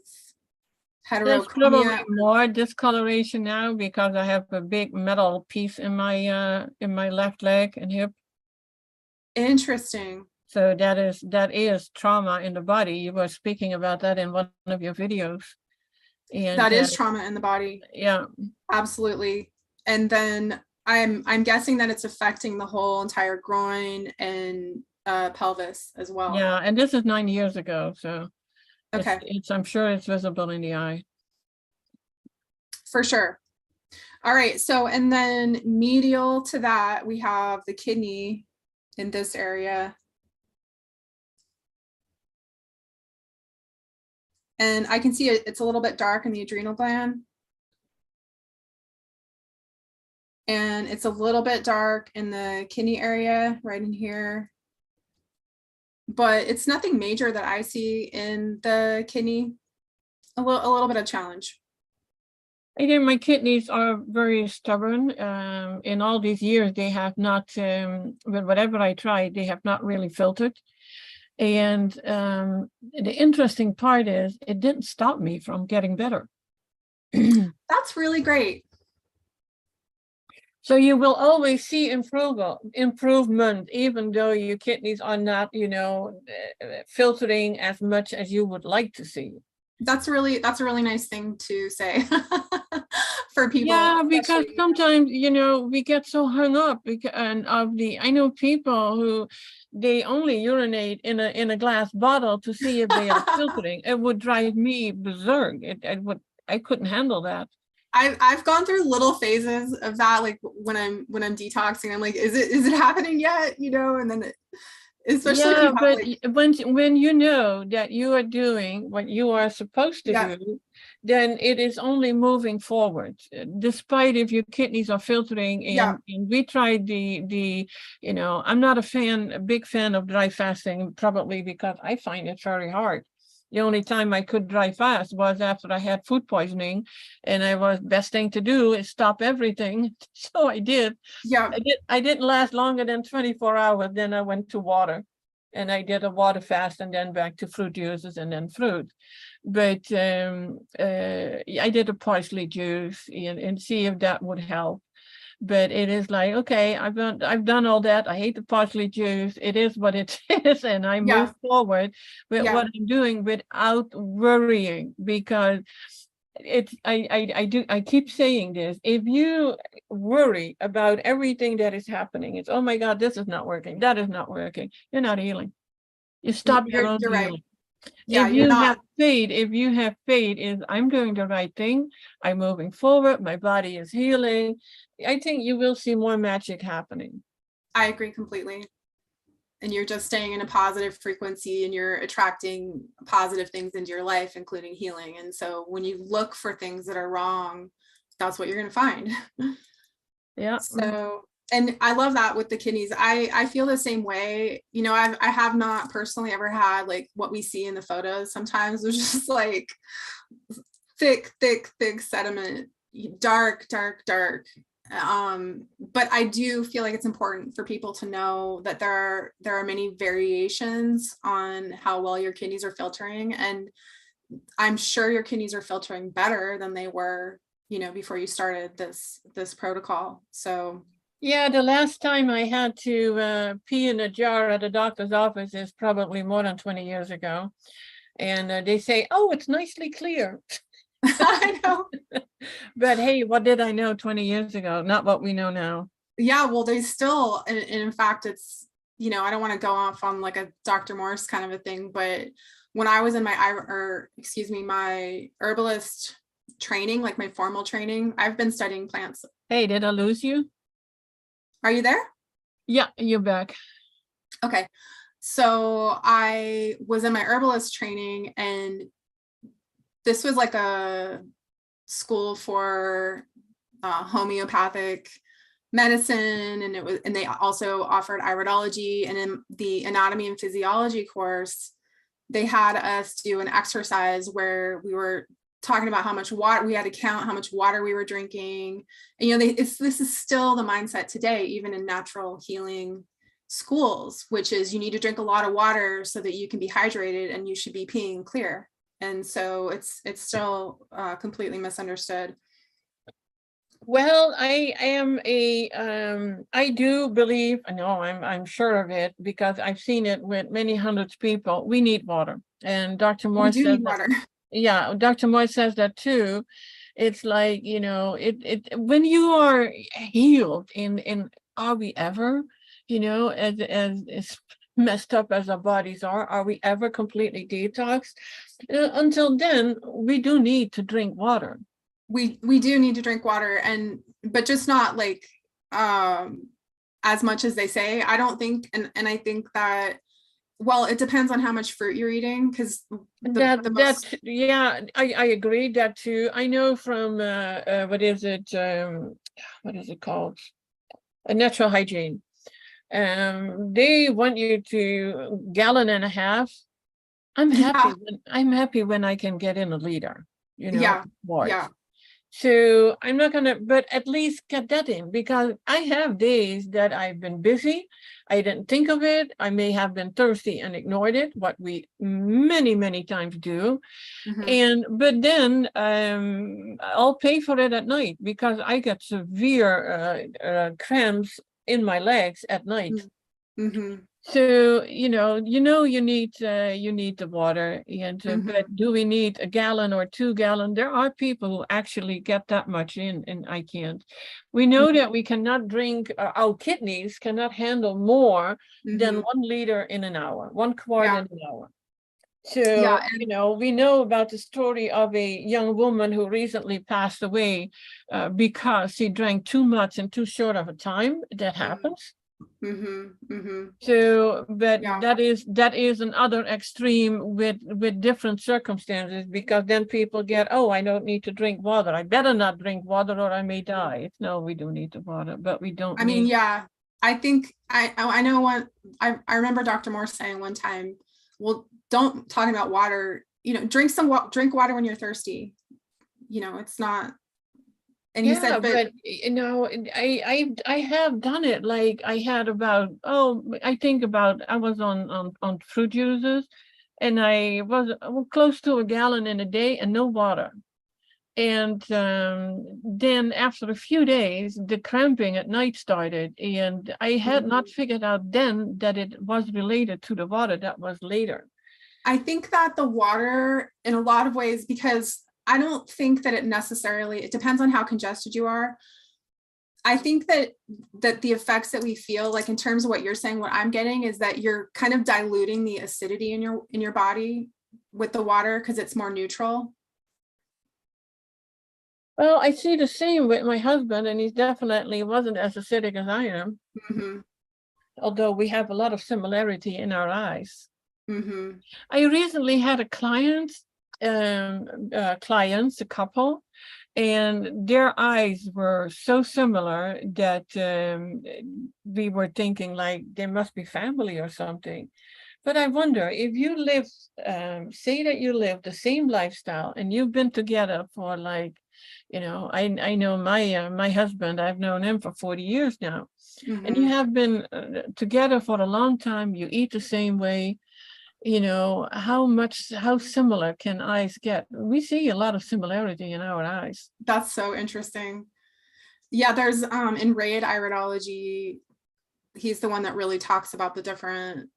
heterochromia. There's probably more discoloration now because I have a big metal piece in my left leg and hip. Interesting. So that is trauma in the body. You were speaking about that in one of your videos. And that is trauma in the body. Yeah, absolutely. And then I'm guessing that it's affecting the whole entire groin and pelvis as well. Yeah, and this is 9 years ago, so okay, I'm sure it's visible in the eye. For sure. All right, so and then medial to that, we have the kidney in this area. And I can see it's a little bit dark in the adrenal gland. And it's a little bit dark in the kidney area right in here. But it's nothing major that I see in the kidney. A little bit of challenge. Again, my kidneys are very stubborn. In all these years, they have not, with whatever I tried, they have not really filtered. And the interesting part is it didn't stop me from getting better. That's really great. So you will always see improvement, even though your kidneys are not, filtering as much as you would like to see. That's a really nice thing to say for people. Yeah, because sometimes, we get so hung up I know people who they only urinate in a glass bottle to see if they are filtering. It would drive me berserk. I couldn't handle that. I've gone through little phases of that, like when I'm detoxing, I'm like, is it happening yet? You know, and then especially if you Yeah, have but like, when you know that you are doing what you are supposed to yeah, do, then it is only moving forward. Despite if your kidneys are filtering, yeah, and we tried the I'm not a big fan of dry fasting, probably because I find it very hard. The only time I could dry fast was after I had food poisoning, and best thing to do is stop everything. So I did. yeah, I didn't last longer than 24 hours. Then I went to water, and I did a water fast, and then back to fruit juices and then fruit. But I did a parsley juice and see if that would help. But it is like, okay, I've done all that. I hate the parsley juice. It is what it is, and I move yeah, forward with yeah. what I'm doing without worrying, because I keep saying this. If you worry about everything that is happening, it's, oh my God, this is not working, that is not working, you're not healing. You stop your own You're right. healing. Yeah, you're not. If you have faith, is I'm doing the right thing, I'm moving forward, my body is healing, I think you will see more magic happening. I agree completely. And you're just staying in a positive frequency and you're attracting positive things into your life, including healing. And so when you look for things that are wrong, that's what you're going to find. Yeah. So, and I love that with the kidneys. I feel the same way. You know, I have not personally ever had like what we see in the photos. Sometimes it's just like thick sediment, dark. But I do feel like it's important for people to know that there are many variations on how well your kidneys are filtering, and I'm sure your kidneys are filtering better than they were, you know, before you started this protocol. So Yeah, the last time I had to pee in a jar at a doctor's office is probably more than 20 years ago. And they say, oh, it's nicely clear. I know. But hey, what did I know 20 years ago? Not what we know now. Yeah, well, they still, and in fact, it's, you know, I don't want to go off on like a Dr. Morse kind of a thing, but when I was in my herbalist training, like my formal training, I've been studying plants. Hey, did I lose you? Are you there? Yeah, you're back. Okay. So I was in my herbalist training, and this was like a school for homeopathic medicine, and they also offered iridology. And in the anatomy and physiology course, they had us do an exercise where we were talking about how much water we had to count, how much water we were drinking. And, you know, this is still the mindset today, even in natural healing schools, which is you need to drink a lot of water so that you can be hydrated, and you should be peeing clear. And so it's still completely misunderstood. Well, I do believe, no, I'm sure of it, because I've seen it with many hundreds of people. We need water. And Dr. We Morse do says need that, water. yeah, Dr. Morse says that too. It's like, you know, it when you are healed, in are we ever, as messed up as our bodies are we ever completely detoxed? Until then, we do need to drink water. We do need to drink water, but just not like as much as they say. I don't think, and I think that, well, it depends on how much fruit you're eating, because yeah, I agree that too. I know from what is it called, a natural hygiene. They want you to gallon and a half. I'm happy yeah, when I can get in a liter, yeah, water. yeah. So I'm not gonna, but at least get that in, because I have days that I've been busy. I didn't think of it. I may have been thirsty and ignored it, what we many times do. Mm-hmm. But then I'll pay for it at night, because I get severe cramps in my legs at night. Mm-hmm. So you you need the water, and Mm-hmm. but do we need a gallon or 2 gallon? There are people who actually get that much in, and I can't. We know that we cannot drink. Our kidneys cannot handle more than Mm-hmm. 1 liter in an hour, 1 quart Yeah. in an hour. So, Yeah, you know, we know about the story of a young woman who recently passed away because she drank too much in too short of a time. That happens. So, but yeah. that is another extreme with different circumstances, because then people get, oh, I don't need to drink water. I better not drink water or I may die. It's, no, we do need the water, but we don't I mean, need. yeah, I think I know what I remember Dr. Morse saying one time, well, don't talking about water, you know, drink water when you're thirsty. You know, it's not, and he Yeah, said, but but you know, I have done it. Like I had about, oh, I think about, I was on fruit juices, and I was close to a gallon in a day and no water. And then after a few days, the cramping at night started, and I had not figured out then that it was related to the water. That was later. I think that the water in a lot of ways, because I don't think that it depends on how congested you are. I think that the effects that we feel, like in terms of what you're saying, what I'm getting is that you're kind of diluting the acidity in your body with the water because it's more neutral. Well, I see the same with my husband, and he definitely wasn't as acidic as I am, although we have a lot of similarity in our eyes. I recently had a clients, a couple, and their eyes were so similar that we were thinking like they must be family or something. But I wonder if you live, say that you live the same lifestyle and you've been together for like, you know, I know my husband, I've known him for 40 years now, and you have been together for a long time. You eat the same way. You know, how similar can eyes get? We see a lot of similarity in our eyes. That's so interesting. Yeah, there's in Raid Iridology, he's the one that really talks about the different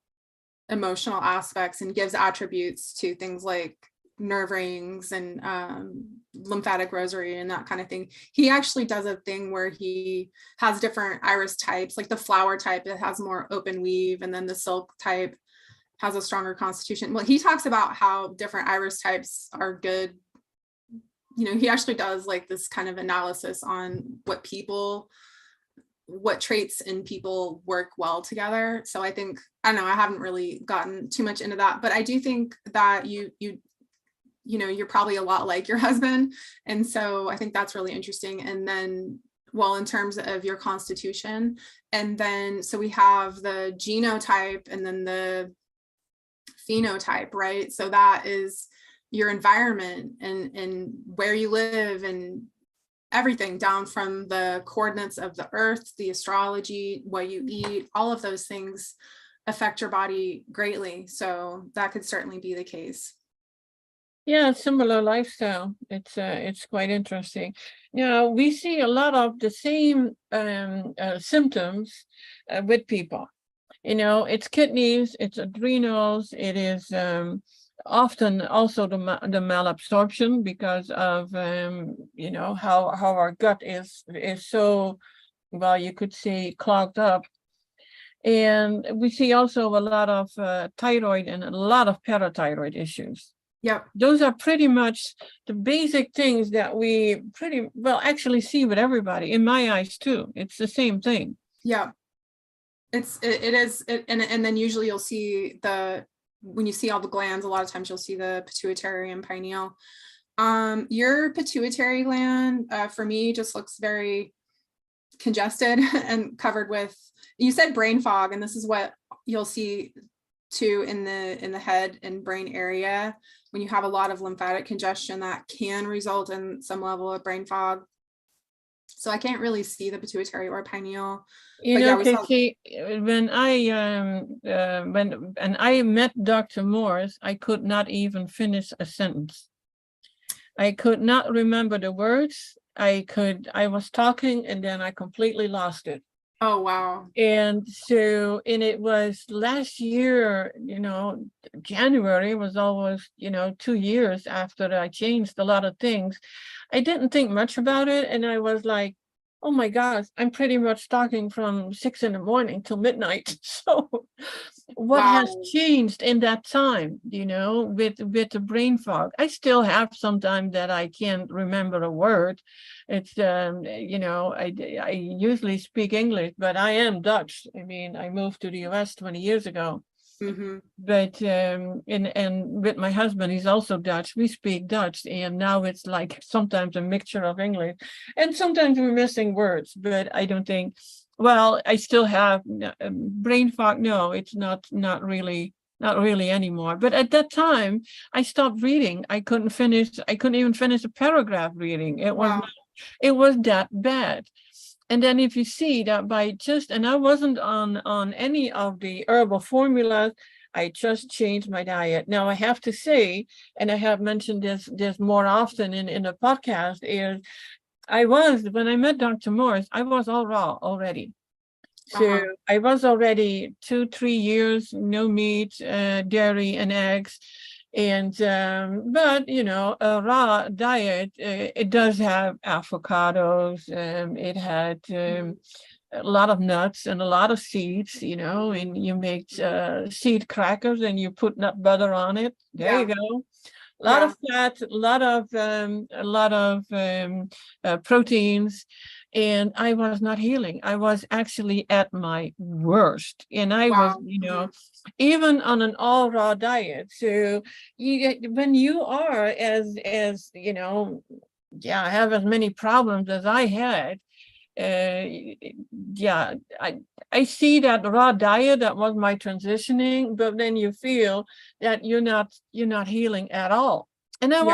emotional aspects and gives attributes to things like nerve rings and lymphatic rosary and that kind of thing. He actually does a thing where he has different iris types, like the flower type that has more open weave, and then the silk type has a stronger constitution. Well, he talks about how different iris types are good. You know, he actually does like this kind of analysis on what traits in people work well together. So I think, I don't know, I haven't really gotten too much into that, but I do think that you know, you're probably a lot like your husband. And so I think that's really interesting. And then, well, in terms of your constitution, and then, so we have the genotype and then the phenotype, right? So that is your environment and where you live and everything, down from the coordinates of the earth, the astrology, what you eat, all of those things affect your body greatly. So that could certainly be the case. Yeah, similar lifestyle. It's quite interesting. Now we see a lot of the same symptoms with people. You know, it's kidneys, it's adrenals, it is often also the malabsorption because of you know, how our gut is so, well, you could say clogged up. And we see also a lot of thyroid and a lot of parathyroid issues. Yep. Those are pretty much the basic things that we pretty well actually see with everybody. In my eyes too, it's the same thing. Yeah. It is, and then usually you'll see when you see all the glands, a lot of times you'll see the pituitary and pineal. Your pituitary gland, for me, just looks very congested and covered with, you said brain fog, and this is what you'll see too in the head and brain area. When you have a lot of lymphatic congestion, that can result in some level of brain fog. So I can't really see the pituitary or pineal. You but know, yeah, Caycee, when I met Dr. Morse, I could not even finish a sentence. I could not remember the words. I was talking and then I completely lost it. Oh, wow. And so, and it was last year, you know, January was almost, you know, 2 years after I changed a lot of things. I didn't think much about it. And I was like, oh my gosh, I'm pretty much talking from 6 in the morning till midnight. So what has Wow. changed in that time, with the brain fog? I still have sometimes that I can't remember a word. It's, I usually speak English, but I am Dutch. I mean, I moved to the US 20 years ago. Mm-hmm. But and with my husband, he's also Dutch. We speak Dutch, and now it's like sometimes a mixture of English, and sometimes we're missing words. But I don't think. Well, I still have brain fog. No, it's not really anymore. But at that time, I stopped reading. I couldn't finish. I couldn't even finish a paragraph reading. Wow. It was that bad. And then if you see that and I wasn't on any of the herbal formulas, I just changed my diet. Now I have to say, and I have mentioned this more often in the podcast, is when I met Dr. Morse, I was all raw already. So Uh-huh. I was already 2-3 years, no meat, dairy and eggs. And but a raw diet, it does have avocados, it had a lot of nuts and a lot of seeds, and you make seed crackers and you put nut butter on it. There you Yeah. go. A lot Yeah. of fat, a lot of proteins, and I was not healing. I was actually at my worst, and I was, Wow. Mhm. even on an all raw diet. So when you are yeah, have as many problems as I had, yeah, I see that raw diet, that was my transitioning, but then you feel that you're not healing at all. And Yeah. I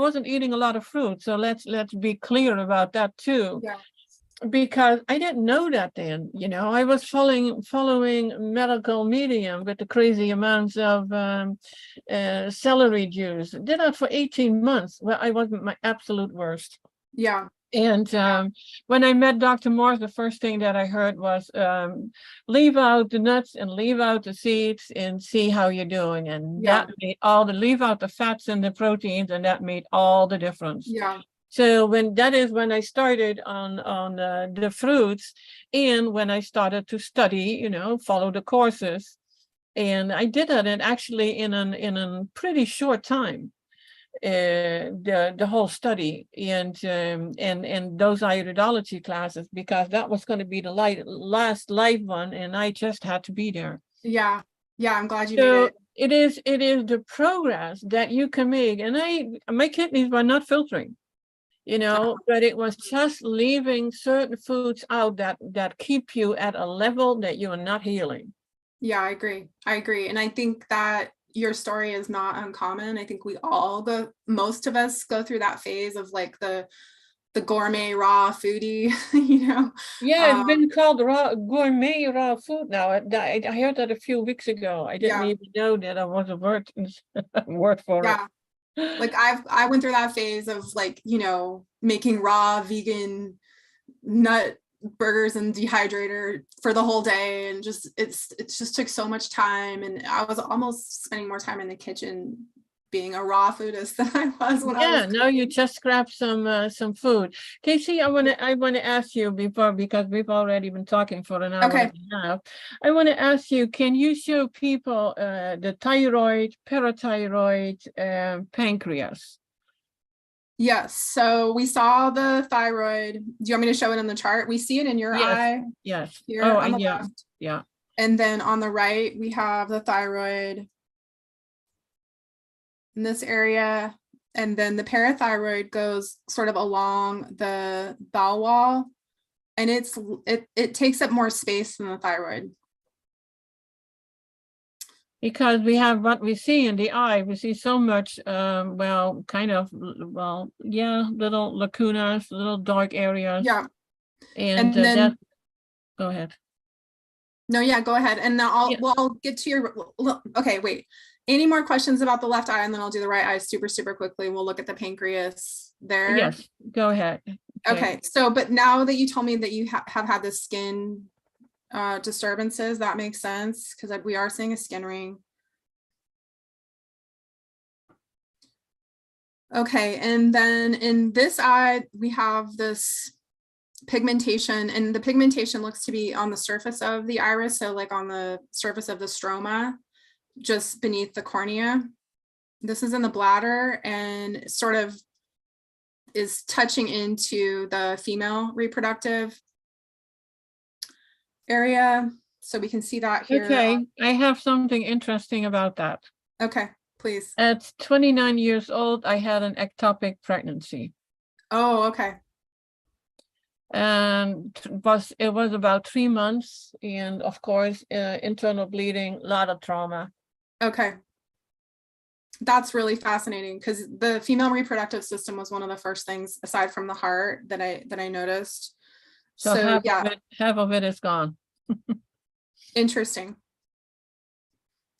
wasn't eating a lot of fruit. So let's be clear about that too, Yeah. because I didn't know that then. I was following medical medium with the crazy amounts of celery juice. Did that for 18 months. Well, I was my absolute worst. Yeah. And Yeah. when I met Dr. Morse, the first thing that I heard was leave out the nuts and leave out the seeds and see how you're doing. And Yeah. that made leave out the fats and the proteins, and that made all the difference. Yeah. So when I started on the fruits, and when I started to study, follow the courses, and I did that, and actually in a pretty short time, the whole study, and those iridology classes, because that was going to be the last live one, and I just had to be there. Yeah. Yeah. I'm glad you made So it. it is the progress that you can make, and my kidneys were not filtering, but it was just leaving certain foods out that keep you at a level that you are not healing. Yeah, I agree. I agree. And I think that your story is not uncommon. I think most of us go through that phase of like the gourmet raw foodie, Yeah, it's been called gourmet raw food now. I heard that a few weeks ago. I didn't Yeah. even know that there was a word word for Yeah. it. Like I went through that phase of like, making raw vegan nut burgers and dehydrator for the whole day, and it just took so much time, and I was almost spending more time in the kitchen being a raw foodist than I was when I was Yeah, no, you just grab some food. Caycee, I wanna ask you before, because we've already been talking for an hour okay. and a half. I want to ask you, can you show people the thyroid, parathyroid, pancreas? Yes, so we saw the thyroid. Do you want me to show it on the chart? We see it in your Yes, eye yes. here Oh, on the yeah, left, yeah. and then on the right we have the thyroid in this area, and then the parathyroid goes sort of along the bowel wall, and it takes up more space than the thyroid. Because we have what we see in the eye, we see so much, well, kind of, well, yeah, little lacunas, little dark areas. Yeah, And and then go ahead. no, yeah, go ahead, and now I'll get to your. Okay, wait. Any more questions about the left eye, and then I'll do the right eye super quickly. We'll look at the pancreas there. Yes, go ahead. Okay, so but now that you told me that you have had the skin disturbances, that makes sense, because we are seeing a skin ring. Okay, and then in this eye, we have this pigmentation, and the pigmentation looks to be on the surface of the iris, so like on the surface of the stroma, just beneath the cornea. This is in the bladder and sort of is touching into the female reproductive area. So we can see that here. Okay, I have something interesting about that. Okay, please. At 29 years old, I had an ectopic pregnancy. Oh, okay. And it was about 3 months, and of course, internal bleeding, a lot of trauma. Okay. That's really fascinating, because the female reproductive system was one of the first things, aside from the heart, that I noticed. So half of it is gone. Interesting.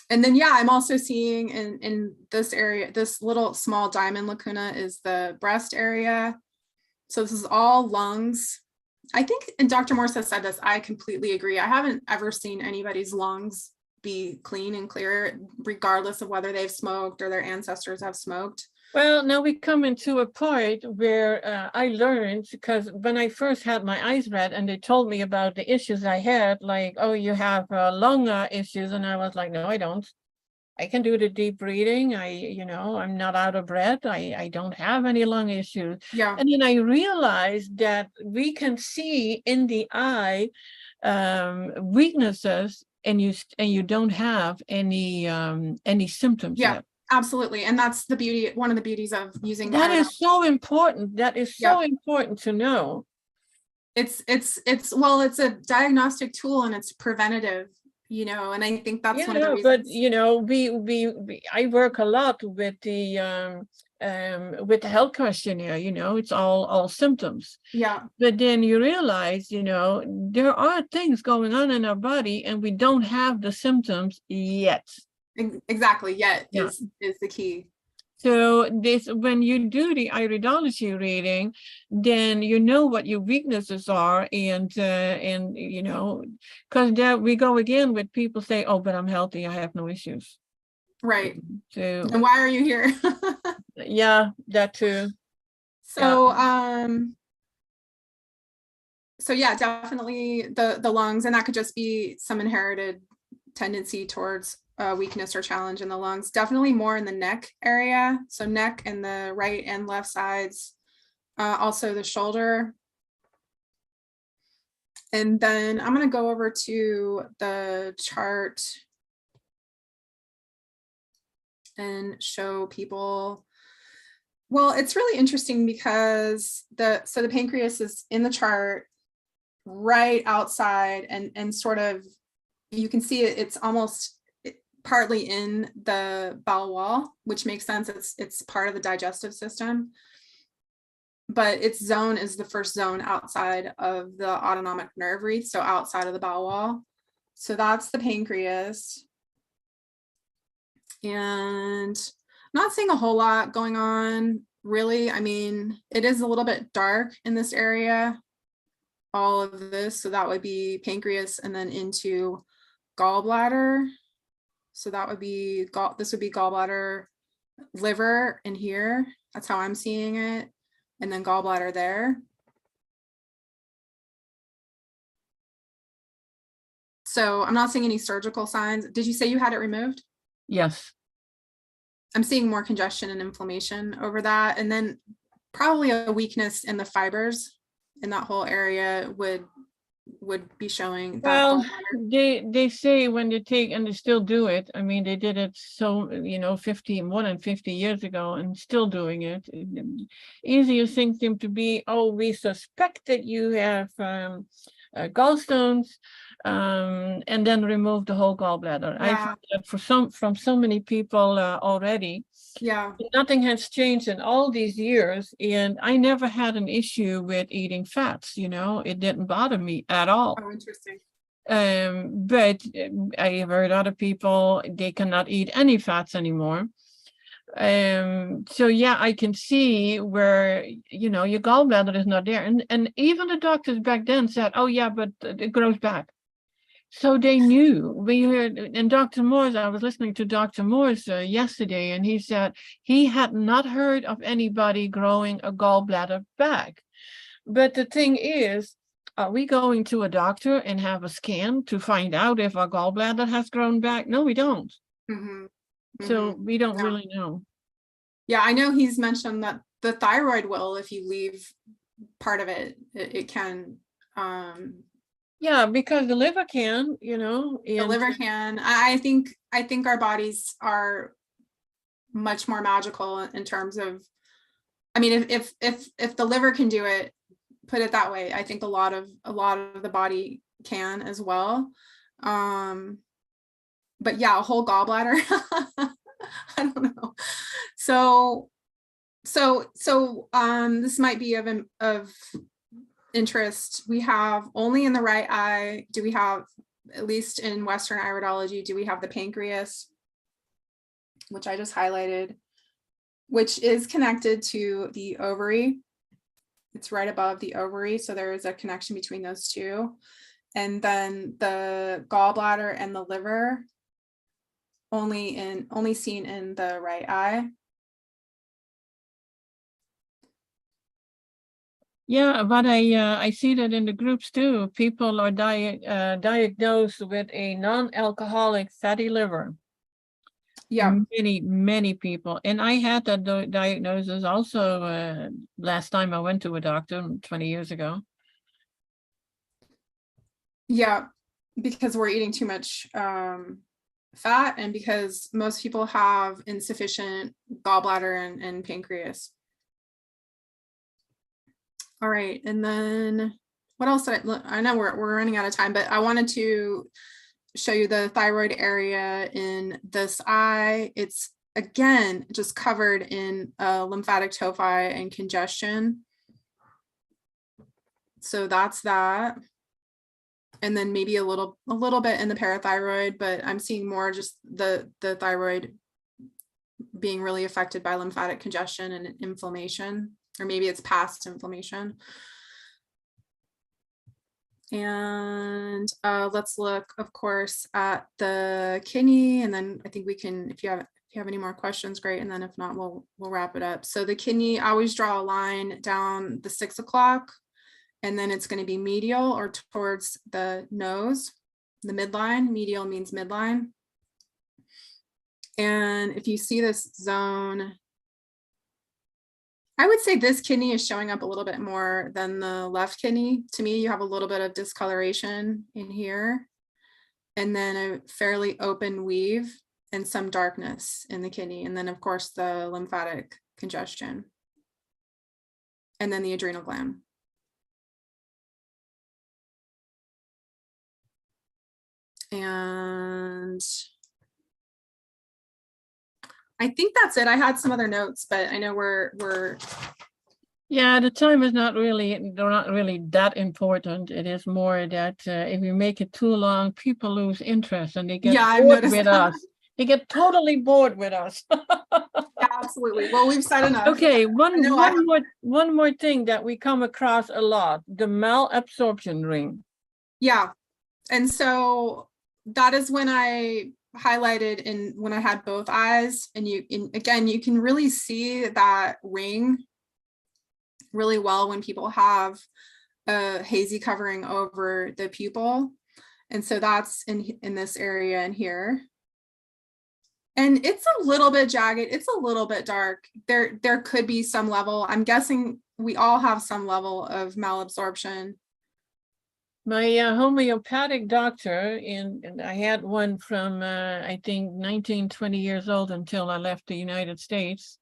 And then, yeah, I'm also seeing in this area, this little small diamond lacuna is the breast area. So this is all lungs. I think, and Dr. Morse has said this, I completely agree. I haven't ever seen anybody's lungs be clean and clear, regardless of whether they've smoked or their ancestors have smoked. Well, now we come into a point where I learned, because when I first had my eyes read and they told me about the issues I had, like, oh, you have lung issues. And I was like, no, I don't. I can do the deep breathing. I'm not out of breath. I don't have any lung issues. Yeah. And then I realized that we can see in the eye weaknesses, and you don't have any symptoms yet. Absolutely. And that's the beauty, one of the beauties of using that is so important. That is so important to know. It's a diagnostic tool, and it's preventative, and I think that's one of the reasons. But I work a lot with the health questionnaire, it's all symptoms. Yeah. But then you realize, there are things going on in our body and we don't have the symptoms yet. Exactly. Is the key. So when you do the iridology reading, then you know what your weaknesses are, and because there we go again with people say, oh, but I'm healthy, I have no issues. Right. So and why are you here? Yeah, that too. So definitely the lungs, and that could just be some inherited tendency towards weakness or challenge in the lungs. Definitely more in the neck area, so neck and the right and left sides, also the shoulder. And then I'm going to go over to the chart and show people. Well, it's really interesting because the pancreas is in the chart right outside, and sort of you can see it's almost partly in the bowel wall, which makes sense. It's part of the digestive system, but its zone is the first zone outside of the autonomic nerve wreath, so outside of the bowel wall. So that's the pancreas. And I'm not seeing a whole lot going on, really. I mean, it is a little bit dark in this area, all of this. So that would be pancreas and then into gallbladder. So that would be, this would be gallbladder, liver in here. That's how I'm seeing it. And then gallbladder there. So I'm not seeing any surgical signs. Did you say you had it removed? Yes. I'm seeing more congestion and inflammation over that. And then probably a weakness in the fibers in that whole area would be showing that. Well, they say when they take, and they still do it. I mean, they did it more than 50 years ago, and still doing it. Easiest thing seems to be, oh, we suspect that you have gallstones, and then remove the whole gallbladder. Yeah. I've heard that from so many people already. Yeah. Nothing has changed in all these years, and I never had an issue with eating fats. It didn't bother me at all. Oh, interesting. But I have heard other people, they cannot eat any fats anymore. So yeah, I can see where your gallbladder is not there, and even the doctors back then said, oh yeah, but it grows back. So they knew. We heard, and Dr. Morse, I was listening to Dr. Morse yesterday, and he said he had not heard of anybody growing a gallbladder back. But the thing is, are we going to a doctor and have a scan to find out if our gallbladder has grown back? No, we don't. Mhm. So Mhm. we don't Yeah. really know. Yeah, I know he's mentioned that the thyroid will, if you leave part of it, it can. Yeah, because the liver can, The and liver can. I think our bodies are much more magical in terms of. I mean, if the liver can do it, put it that way, I think a lot of the body can as well. But yeah, a whole gallbladder. I don't know. So this might be of interest. We have only in the right eye, do we have, at least in Western iridology, do we have the pancreas, which I just highlighted, which is connected to the ovary. It's right above the ovary. So there is a connection between those two. And then the gallbladder and the liver only seen in the right eye. yeah, but I see that in the groups too. People are diagnosed with a non-alcoholic fatty liver. Yeah. Many people. And I had that diagnosis also last time I went to a doctor 20 years ago. Yeah, because we're eating too much fat, and because most people have insufficient gallbladder and pancreas. All right, and then what else did I know we're running out of time, but I wanted to show you the thyroid area in this eye. It's again just covered in lymphatic tophi and congestion. So that's that. And then maybe a little bit in the parathyroid, but I'm seeing more just the thyroid being really affected by lymphatic congestion and inflammation, or maybe it's past inflammation. And let's look, of course, at the kidney, and then I think we can, if you have any more questions, great. And then if not, we'll wrap it up. So the kidney, I always draw a line down the 6 o'clock, and then it's going to be medial or towards the nose, the midline. Medial means midline. And if you see this zone, I would say this kidney is showing up a little bit more than the left kidney. To me, you have a little bit of discoloration in here, and then a fairly open weave and some darkness in the kidney. And then of course the lymphatic congestion, and then the adrenal gland. And I think that's it. I had some other notes, but I know we're Yeah, the time is not really that important. It is more that if you make it too long, people lose interest and they get I've bored noticed with that. us. They get totally bored with us. Yeah, absolutely. Well, we've said enough. Okay, one more thing that we come across a lot: the malabsorption ring. Yeah, and so that is when I highlighted in when I had both eyes, and again you can really see that ring really well when people have a hazy covering over the pupil. And so that's in this area in here. And it's a little bit jagged. It's a little bit dark. There could be some level. I'm guessing we all have some level of malabsorption. My homeopathic doctor, and I had one from, I think, 19, 20 years old until I left the United States.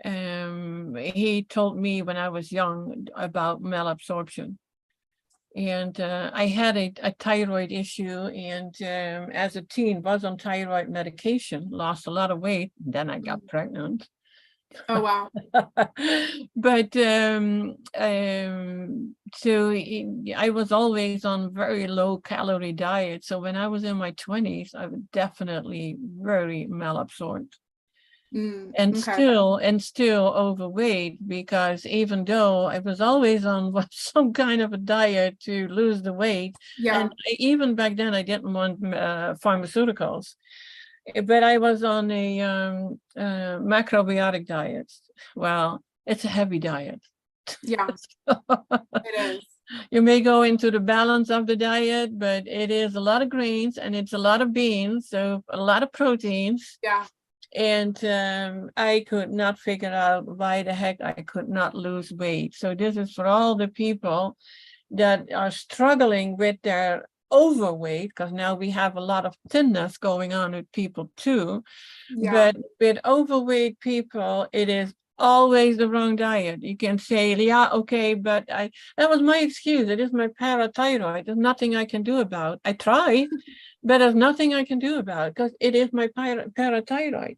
He told me when I was young about malabsorption. And I had a thyroid issue, and as a teen was on thyroid medication, lost a lot of weight, then I got pregnant. Oh, wow. But so I was always on very low calorie diet. So when I was in my 20s, I was definitely very malabsorbed. And Okay. still overweight, because even though I was always on some kind of a diet to lose the weight, Yeah. and even back then I didn't want pharmaceuticals, but I was on a macrobiotic diet. Well, it's a heavy diet. Yeah, it is. You may go into the balance of the diet, but it is a lot of greens and it's a lot of beans, so a lot of proteins. Yeah. And I could not figure out why the heck I could not lose weight. So this is for all the people that are struggling with their overweight, because now we have a lot of thinness going on with people too. Yeah. But with overweight people, it is always the wrong diet. You can say, yeah, okay, but that was my excuse. It is my parathyroid. There's nothing I can do about. I tried, but there's nothing I can do about it because it is my parathyroid.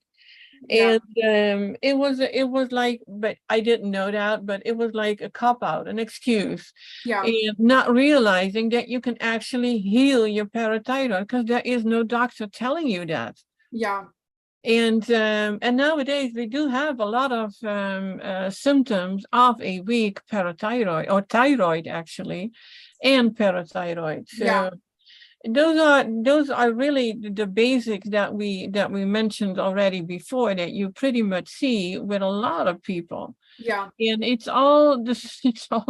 Yeah. And it was like, but I didn't know that, but it was like a cop out, an excuse, Yeah. and not realizing that you can actually heal your parathyroid because there is no doctor telling you that. Yeah. And nowadays we do have a lot of symptoms of a weak parathyroid or thyroid actually, and parathyroid. So Yeah. those are really the basics that we mentioned already before, that you pretty much see with a lot of people. Yeah. And it's all the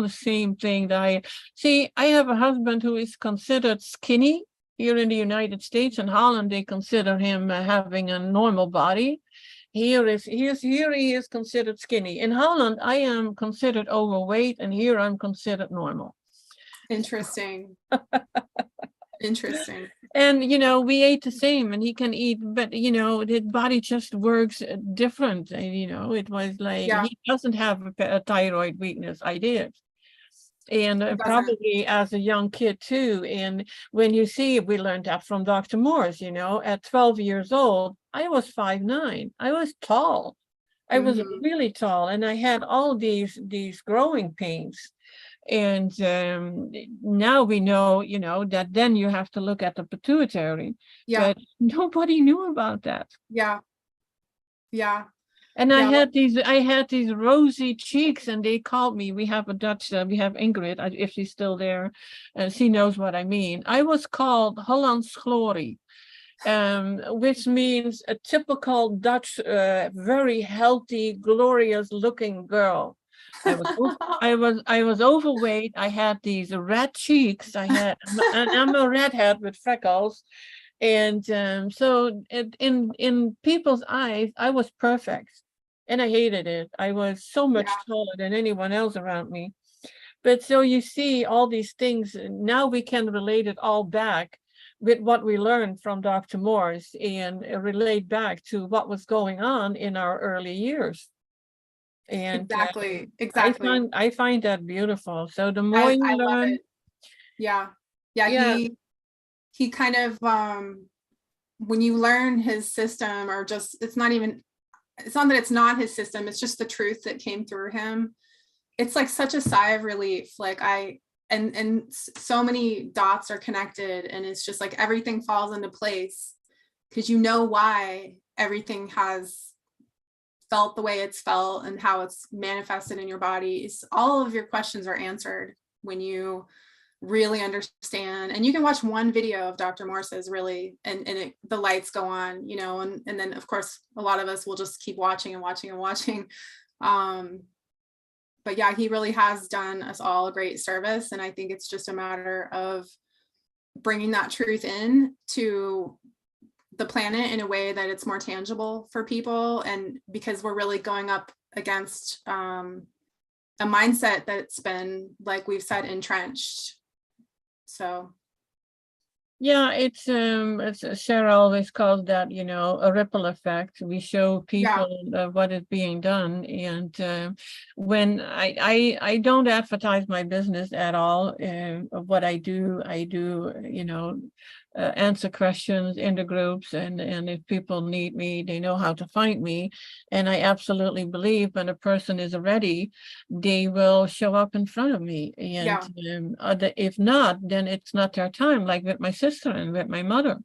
same thing that I see. I have a husband who is considered skinny here in the United States. In Holland, they consider him having a normal body. Here he is considered skinny. In Holland, I am considered overweight, and here I'm considered normal. Interesting. Interesting. And we ate the same, and he can eat, but his body just works different. And it was like he doesn't have a thyroid weakness. I did. And probably as a young kid too. And when you see, we learned that from Dr. Morse, at 12 years old, I was 5'9". I was tall. I was really tall, and I had all these growing pains. And now we know, that then you have to look at the pituitary. Yeah. But nobody knew about that. Yeah. Yeah. And I had these rosy cheeks, and they called me. We have a Dutch, we have Ingrid, if she's still there, and she knows what I mean. I was called Hollands Glory, which means a typical Dutch, very healthy, glorious looking girl. I was overweight. I had these red cheeks. And I'm a redhead with freckles. And so in people's eyes, I was perfect. And I hated it. I was so much taller than anyone else around me. But so you see all these things. Now we can relate it all back with what we learned from Dr. Morse, and relate back to what was going on in our early years. And exactly. I find that beautiful. So the more you learn, love it. Yeah. He kind of when you learn his system, or just it's not that it's not his system, it's just the truth that came through him. It's like such a sigh of relief. Like and so many dots are connected, and it's just like everything falls into place because you know why everything has felt the way it's felt and how it's manifested in your body. All of your questions are answered when you really understand. And you can watch one video of Dr. Morse's really, and the lights go on, and then of course a lot of us will just keep watching and watching and watching. But yeah, he really has done us all a great service. And I think it's just a matter of bringing that truth in to the planet in a way that it's more tangible for people. And because we're really going up against a mindset that's been, like we've said, entrenched. So yeah, it's Sara always calls that, a ripple effect. We show people what is being done. And when I don't advertise my business at all, what I do, answer questions in the groups, and if people need me, they know how to find me. And I absolutely believe when a person is ready, they will show up in front of me. And if not, then it's not their time, like with my sister and with my mother.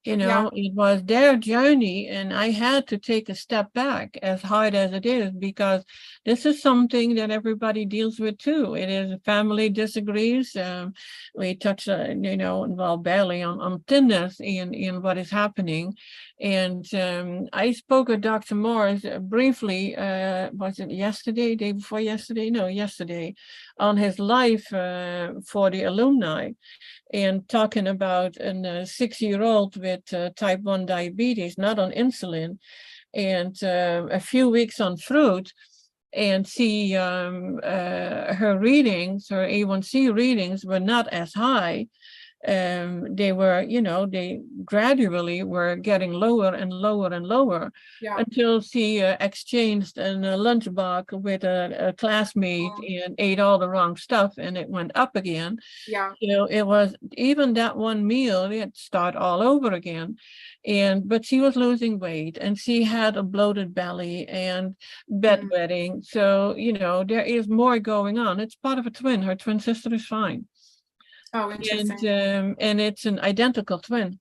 You Yeah. know, it was their journey, and I had to take a step back, as hard as it is, because this is something that everybody deals with too. It is family disagrees. We touch, well, barely on thinness in what is happening. And I spoke with Dr. Morse briefly, was it yesterday, day before yesterday? No, yesterday, on his live for the alumni, and talking about a 6-year-old with type 1 diabetes, not on insulin, and a few weeks on fruit, and see her readings, her A1C readings were not as high. They were, they gradually were getting lower and lower and lower, Yeah. until she exchanged a lunchbox with a classmate and ate all the wrong stuff, and it went up again. Yeah. It was even that one meal, it start all over again. But she was losing weight, and she had a bloated belly and bedwetting. So, there is more going on. It's part of a twin. Her twin sister is fine. Oh, interesting. And it's an identical twin.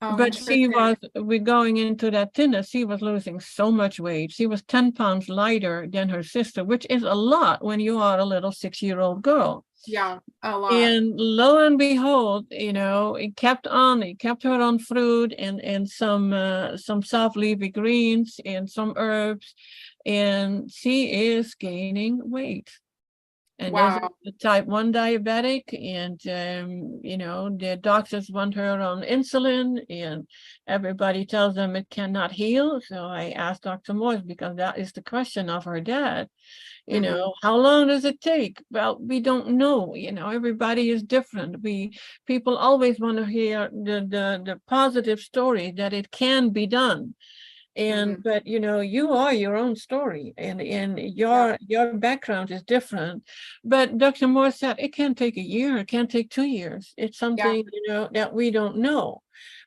Oh, But interesting. we're going into that thinness. She was losing so much weight. She was 10 pounds lighter than her sister, which is a lot when you are a little 6-year-old girl. Yeah, a lot. And lo and behold, it kept on. It kept her on fruit and some soft leafy greens and some herbs, and she is gaining weight. And this is Wow. the type 1 diabetic, and the doctors want her on insulin, and everybody tells them it cannot heal. So I asked Dr. Morse, because that is the question of her dad. How long does it take? Well, we don't know. Everybody is different. People always want to hear the positive story that it can be done. But you are your own story, and your background is different. But Dr. Moore said it can take a year, it can take 2 years. It's something that we don't know,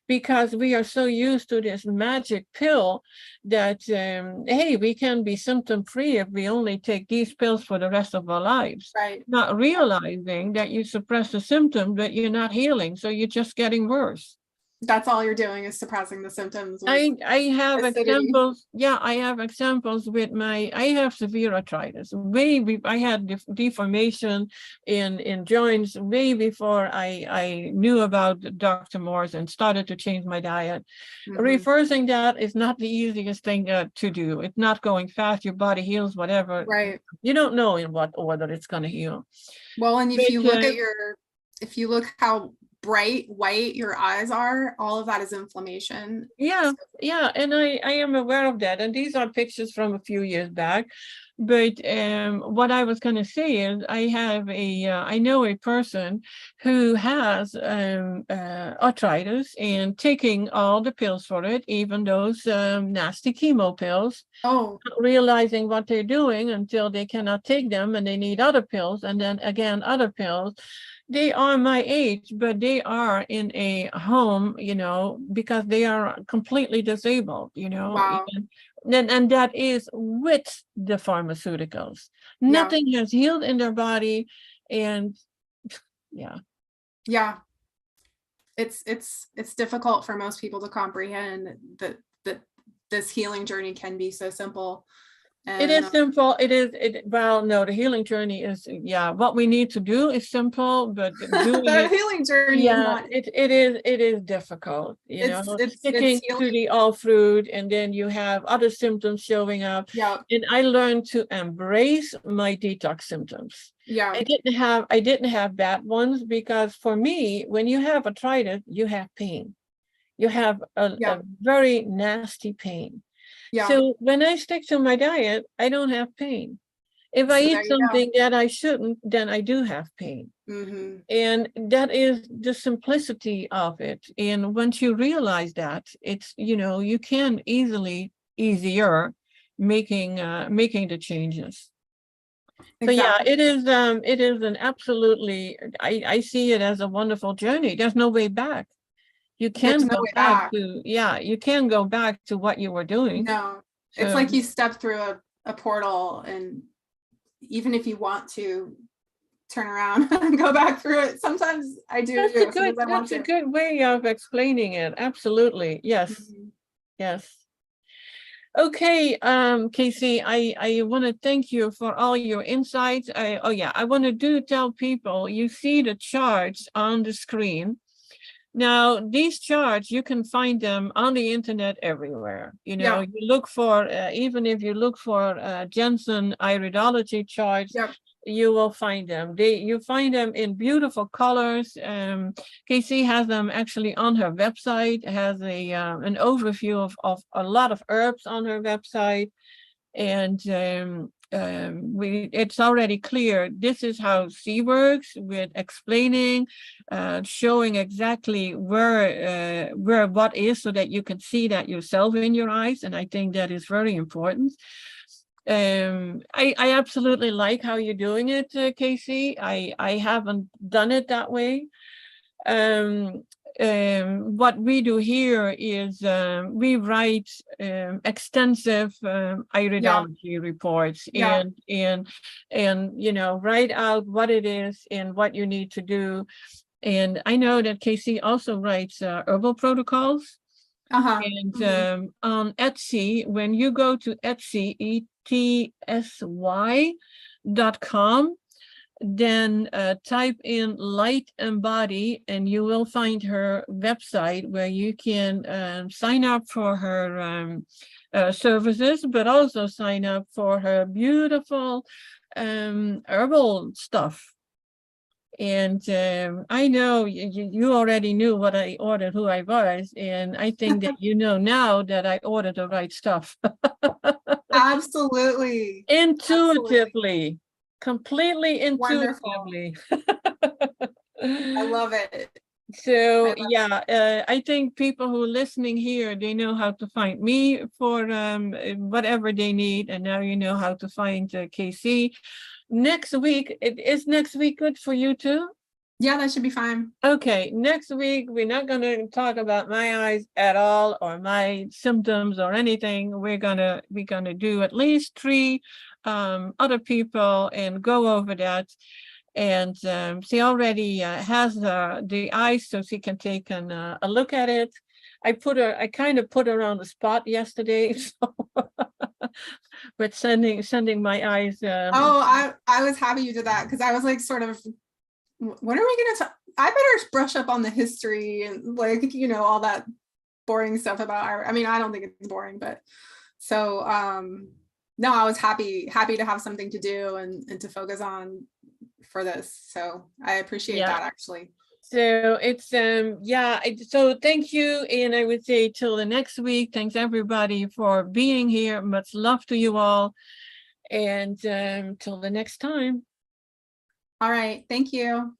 because we are so used to this magic pill that hey, we can be symptom free if we only take these pills for the rest of our lives. Right. Not realizing that you suppress the symptom, but you're not healing, so you're just getting worse. That's all you're doing, is suppressing the symptoms. I have acidity. examples. Yeah, I have examples with I have severe arthritis. I had deformation in joints way before I knew about Dr. Morse and started to change my diet. Reversing that is not the easiest thing to do. It's not going fast. Your body heals whatever. Right. You don't know in what order it's going to heal. Well, and if you look how bright white your eyes are, all of that is inflammation. Yeah, and I am aware of that. And these are pictures from a few years back. But what I was going to say is, I know a person who has arthritis, and taking all the pills for it, even those nasty chemo pills. Oh. Not realizing what they're doing until they cannot take them, and they need other pills, and then again other pills. They are my age, but they are in a home, because they are completely disabled, Wow. and that is with the pharmaceuticals. Nothing has healed in their body, and it's difficult for most people to comprehend that this healing journey can be so simple. It is simple. Well, no, the healing journey is, what we need to do is simple, but doing the healing journey is not. It is difficult, sticking to the all fruit, and then you have other symptoms showing up. Yeah. And I learned to embrace my detox symptoms. Yeah. I didn't have bad ones, because for me, when you have arthritis, you have pain. You have a very nasty pain. Yeah. So when I stick to my diet, I don't have pain. If I eat something that I shouldn't, then I do have pain. And that is the simplicity of it. And once you realize that, it's, you can easier making the changes. Exactly. So it is an absolutely, I see it as a wonderful journey. There's no way back. You can go back to, you can go back to what you were doing. No, it's like you step through a portal, and even if you want to turn around and go back through it. Sometimes I do. Sometimes I want that's a to. good way of explaining it. Absolutely. Yes. Mhm. Yes. Okay, Caycee, I want to thank you for all your insights. I want to tell people, you see the charts on the screen. Now, these charts, you can find them on the internet everywhere. You know, Yep. you look for, even if you look for Jensen iridology charts, Yep. you will find them. You find them in beautiful colors. Caycee has them actually on her website, has an overview of a lot of herbs on her website. And it's already clear this is how C works, with explaining, showing exactly where what is, so that you can see that yourself in your eyes. And I think that is very important. I absolutely like how you're doing it, Caycee. I haven't done it that way. What we do here is we write extensive iridology reports, Yeah. and you know, write out what it is and what you need to do. And I know that Caycee also writes herbal protocols. Uh-huh. And Mhm. on Etsy, when you go to Etsy, ETSY.com, then type in Light and Body, and you will find her website where you can sign up for her services, but also sign up for her beautiful herbal stuff. And I know you already knew what I ordered, who I was, and I think that you know now that I ordered the right stuff. Absolutely. Absolutely. Intuitively, completely Wonderful. intuitively. I love it. I So love yeah, I think people who are listening here, they know how to find me for whatever they need, and now you know how to find Caycee. Next week, is next week good for you too? Yeah, that should be fine. Okay, next week we're not going to talk about my eyes at all, or my symptoms or anything. We're gonna do at least 3 other people and go over that. And she already has the eyes, so she can take a look at it. I kind of put her on the spot yesterday, so with sending my eyes. Oh, I was happy you did that, because I was like, sort of, when are we gonna talk? I better brush up on the history and, like, you know, all that boring stuff about our, I mean, I don't think it's boring, but so no, I was happy to have something to do and to focus on for this. So I appreciate Yeah. that, actually. So it's so thank you, and I would say till the next week. Thanks everybody for being here. Much love to you all, and till the next time. All right, thank you.